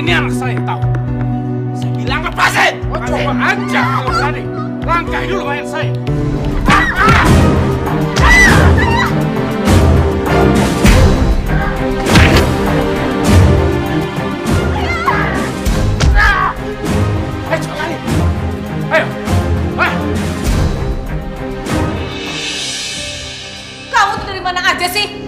Ini anak saya, tahu? Saya bilang lepasin! Coba aja kalau berani. Langkai dulu mayat saya. Ayo cepat lari. Ayo. Kamu tuh dari mana aja sih?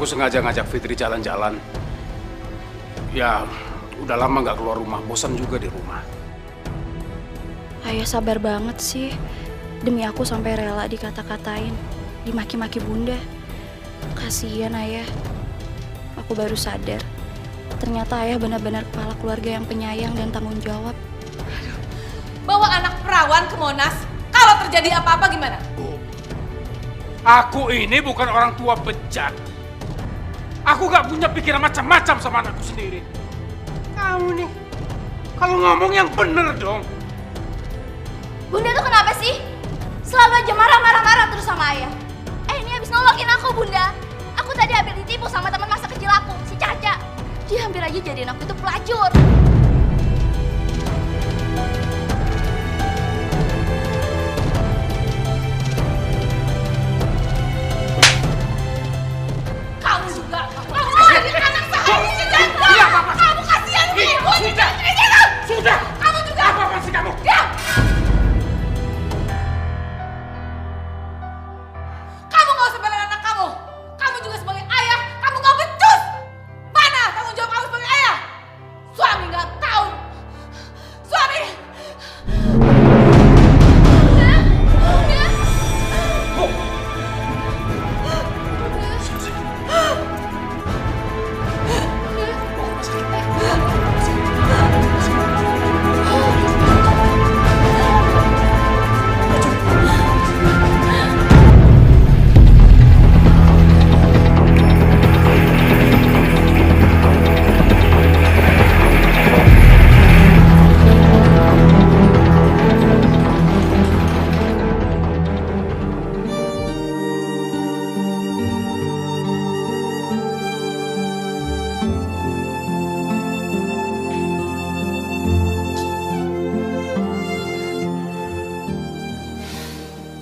Aku sengaja ngajak Fitri jalan-jalan. Ya, udah lama nggak keluar rumah, bosan juga di rumah. Ayah sabar banget sih. Demi aku sampai rela dikata-katain, dimaki-maki bunda. Kasihan ayah. Aku baru sadar, ternyata ayah benar-benar kepala keluarga yang penyayang dan tanggung jawab. Bawa anak perawan ke Monas, kalau terjadi apa-apa gimana? Aku ini bukan orang tua bejat. Aku gak punya pikiran macam-macam sama anakku sendiri. Kamu nih, kalau ngomong yang bener dong. Bunda tuh kenapa sih? Selalu aja marah-marah terus sama ayah. Ini habis nolongin aku, Bunda. Aku tadi hampir ditipu sama teman masa kecil aku, si Caca. Dia hampir aja jadiin aku itu pelacur. Kamu juga, kamu jadi anak saya si Caca. Kamu kasihan ibu juga. Sudah. Kamu juga. Apa sih kamu? Diam. Kamu gak usah belain anak kamu. Kamu juga sebagai ayah, kamu gak becus. Mana tanggung jawab kamu sebagai ayah? Suami gak tahu. Suami.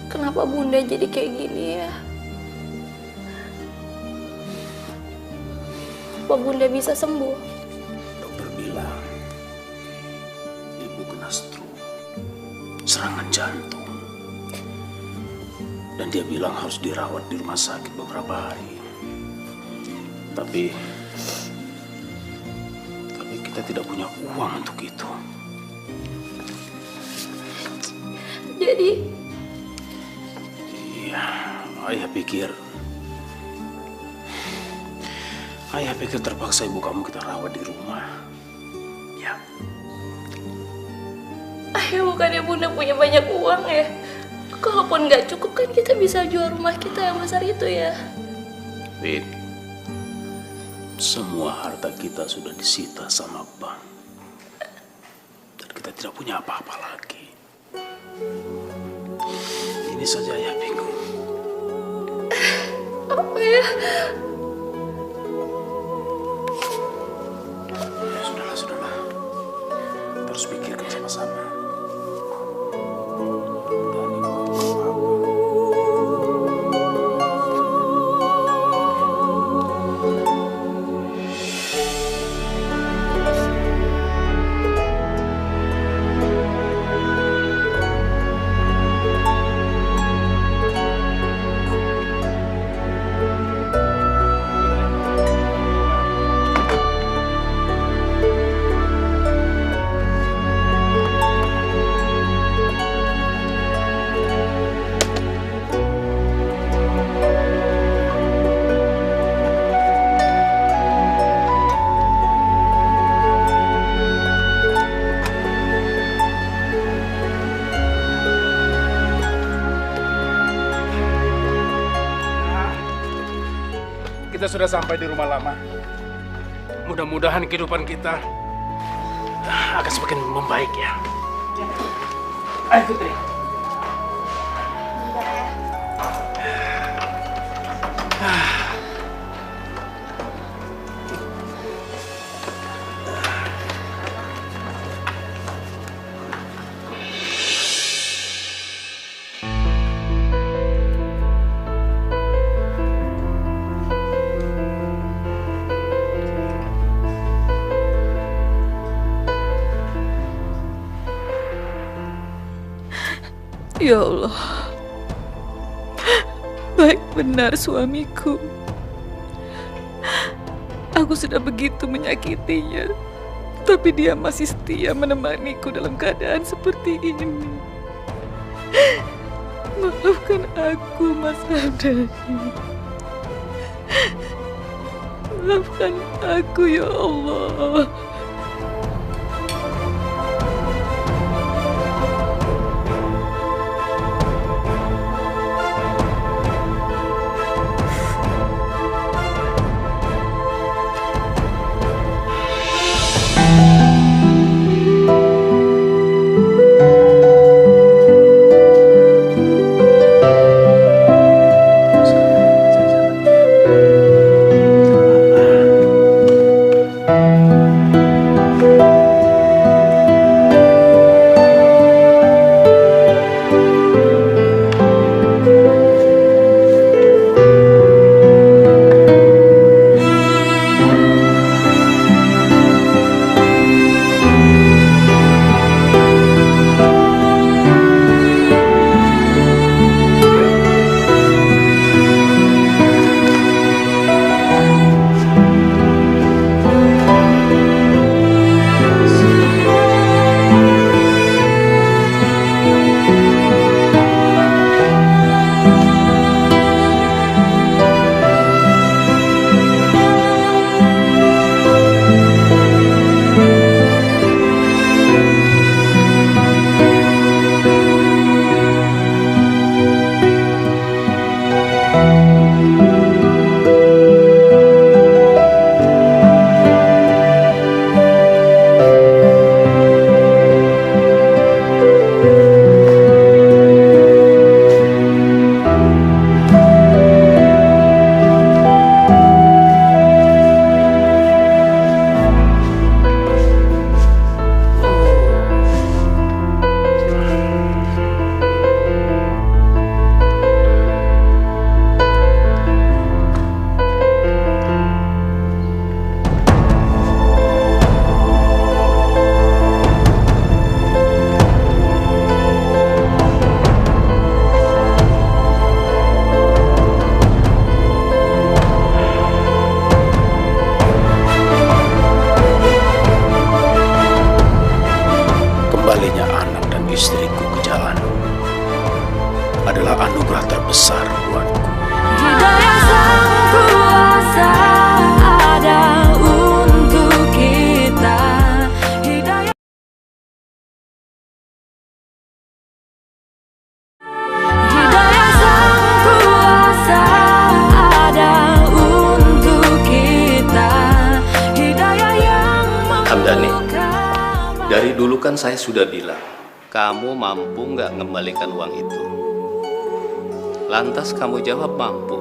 Kenapa Bunda jadi kayak gini ya? Apa Bunda bisa sembuh? Dokter bilang, ibu kena stroke, serangan jantung. Dan dia bilang harus dirawat di rumah sakit beberapa hari. Tapi kita tidak punya uang untuk itu. Jadi? Iya, ayah pikir terpaksa ibu kamu kita rawat di rumah. Ya. Ayah bukannya Bunda punya banyak uang ya? Kalaupun nggak cukup kan kita bisa jual rumah kita yang besar itu ya? Fit, semua harta kita sudah disita sama bank. Dan kita tidak punya apa-apa lagi. Ini saja ayah bingung. Apa ya? Sudahlah. Kita harus pikirkan sama-sama. Kita sudah sampai di rumah lama. Mudah-mudahan kehidupan kita akan semakin membaik ya. Ayo Fitri. Ya Allah, baik benar suamiku. Aku sudah begitu menyakitinya, tapi dia masih setia menemaniku dalam keadaan seperti ini. Maafkan aku, Mas Hamdani. Maafkan aku, ya Allah. Kembalinya anak dan istriku ke jalan adalah anugerah terbesar buatku. Hidayah Sang Kuasa ada untuk kita. Hidayah Sang Kuasa ada untuk kita. Hidayah yang Hamdani, dari dulu kan saya sudah bilang, kamu mampu nggak mengembalikan uang itu? Lantas kamu jawab mampu.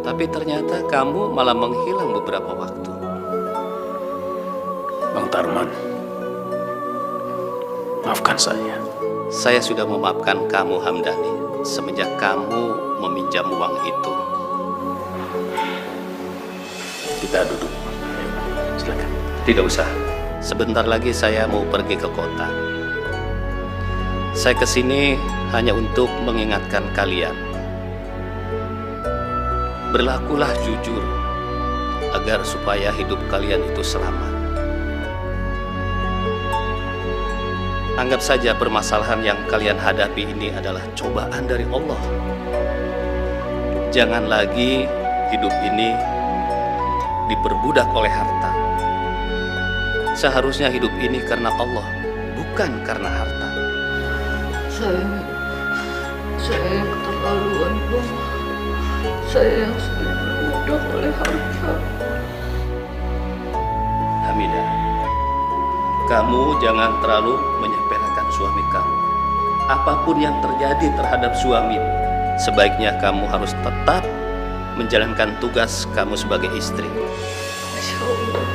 Tapi ternyata kamu malah menghilang beberapa waktu. Bang Tarman, maafkan saya. Saya sudah memaafkan kamu, Hamdani, semenjak kamu meminjam uang itu. Kita duduk. Silakan. Tidak usah. Sebentar lagi saya mau pergi ke kota. Saya kesini hanya untuk mengingatkan kalian. Berlakulah jujur agar supaya hidup kalian itu selamat. Anggap saja permasalahan yang kalian hadapi ini adalah cobaan dari Allah. Jangan lagi hidup ini diperbudak oleh harta. Seharusnya hidup ini karena Allah, bukan karena harta. Saya yang keterlaluan, Bang. Saya yang sudah diperbudak oleh harta. Hamidah, kamu jangan terlalu menyepelekan suami kamu. Apapun yang terjadi terhadap suami, sebaiknya kamu harus tetap menjalankan tugas kamu sebagai istri. Masya Allah,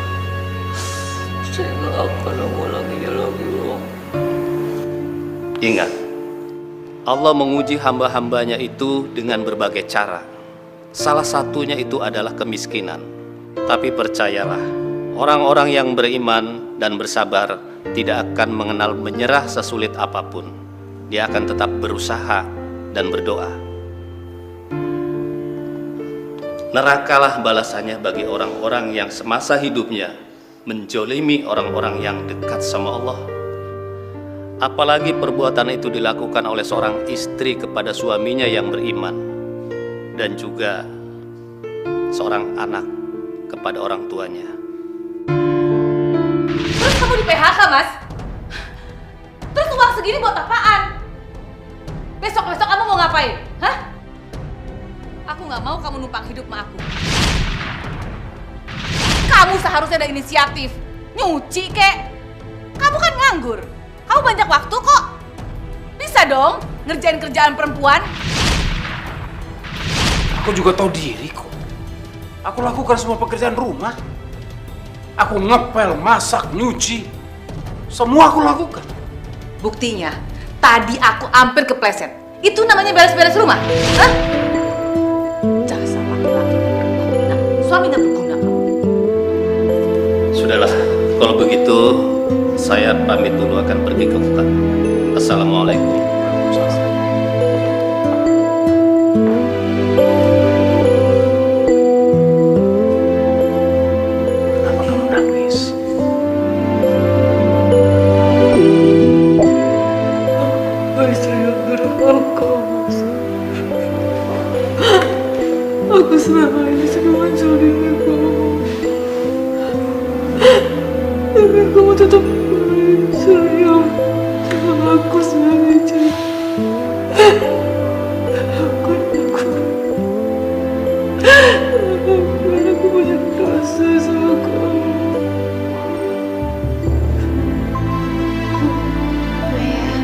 saya nggak akan mengulanginya lagi, Bang. Ingat, Allah menguji hamba-hambanya itu dengan berbagai cara. Salah satunya itu adalah kemiskinan. Tapi percayalah, orang-orang yang beriman dan bersabar tidak akan mengenal menyerah sesulit apapun. Dia akan tetap berusaha dan berdoa. nerakalah balasannya bagi orang-orang yang semasa hidupnya menjolimi orang-orang yang dekat sama Allah. Apalagi perbuatan itu dilakukan oleh seorang istri kepada suaminya yang beriman, dan juga seorang anak kepada orang tuanya. Terus kamu di PHK, Mas? Terus uang segini buat apaan? Besok-besok kamu mau ngapain? Hah? Aku nggak mau kamu numpang hidup sama aku. Kamu seharusnya ada inisiatif. Nyuci, kek. Kamu kan nganggur. Kamu banyak waktu kok. Bisa dong ngerjain kerjaan perempuan. Aku juga tahu diri kok. Aku lakukan semua pekerjaan rumah. Aku ngepel, masak, nyuci. Semua aku lakukan. Buktinya, tadi aku hampir kepleset. Itu namanya beres-beres rumah? Hah? Dasar laki-laki berguna. Suami nggak berguna. Sudahlah, kalau begitu saya pamit dulu akan pergi ke hutan. Assalamualaikum. Kenapa kamu nangis? Aku selama ini sudah menzalimi kamu. Tapi kamu tetap sayang sama aku sebagai istri. Aku banyak dosa sama kamu. Ayah,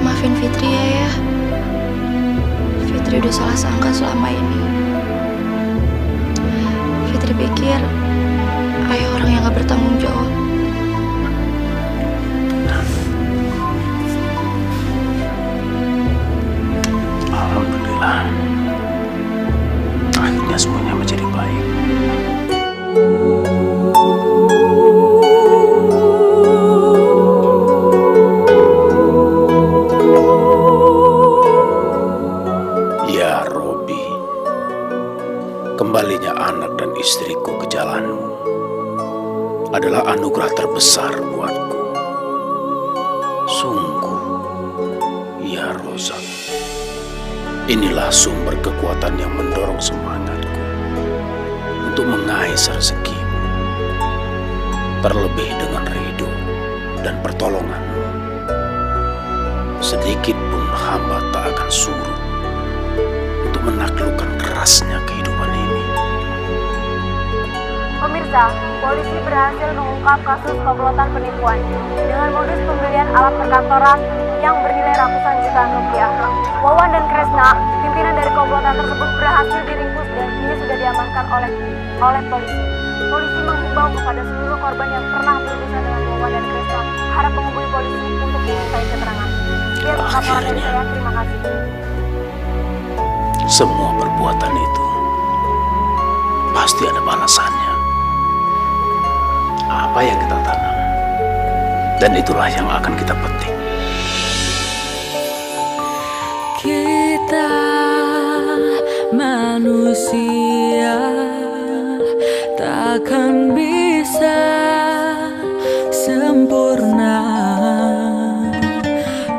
maafin Fitri ya, Ayah. Fitri udah salah sangka selama ini. Fitri pikir Ayah orang yang gak bertanggung jawab. Alhamdulillah. Akhirnya semuanya menjadi baik. Ya Robi, kembalinya anak dan istriku ke jalanmu adalah anugerah terbesar buatku. Sungguh, ya Rozak, inilah sumber kekuatan yang mendorong semangatku untuk mengais rezekimu, terlebih dengan ridho dan pertolonganmu. Sedikit pun hamba tak akan surut untuk menaklukkan kerasnya kehidupan ini. Pemirsa, polisi berhasil mengungkap kasus komplotan penipuan dengan modus pembelian alat perkantoran yang bernilai ratusan jutaan rupiah. Wawan dan Kresna, pimpinan dari komplotan tersebut berhasil diringkus dan kini sudah diamankan oleh polisi. Polisi menghimbau kepada seluruh korban yang pernah berurusan dengan Wawan dan Kresna harap menghubungi polisi untuk dimintai keterangan. Sekian laporan dari saya, terima kasih. Semua perbuatan itu pasti ada balasannya. Apa yang kita tanam, dan itulah yang akan kita petik. Kita manusia takkan bisa sempurna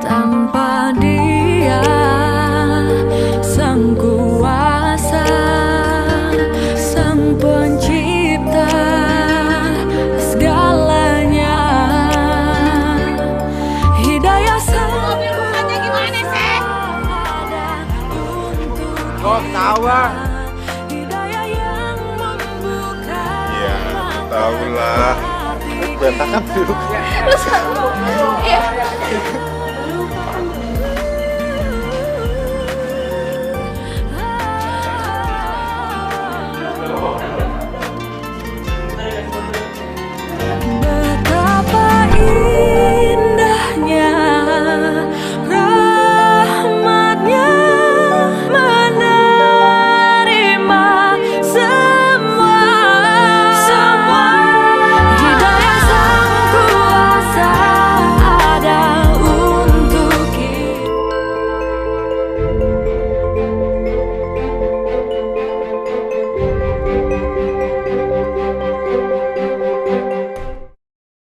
tanpa Dia Sang Kuasa, Sang Pencipta segalanya. Hidayah Sang gimana sih? Kok ketawa? Ya, tahu lah. Berantakan duduknya. Iya.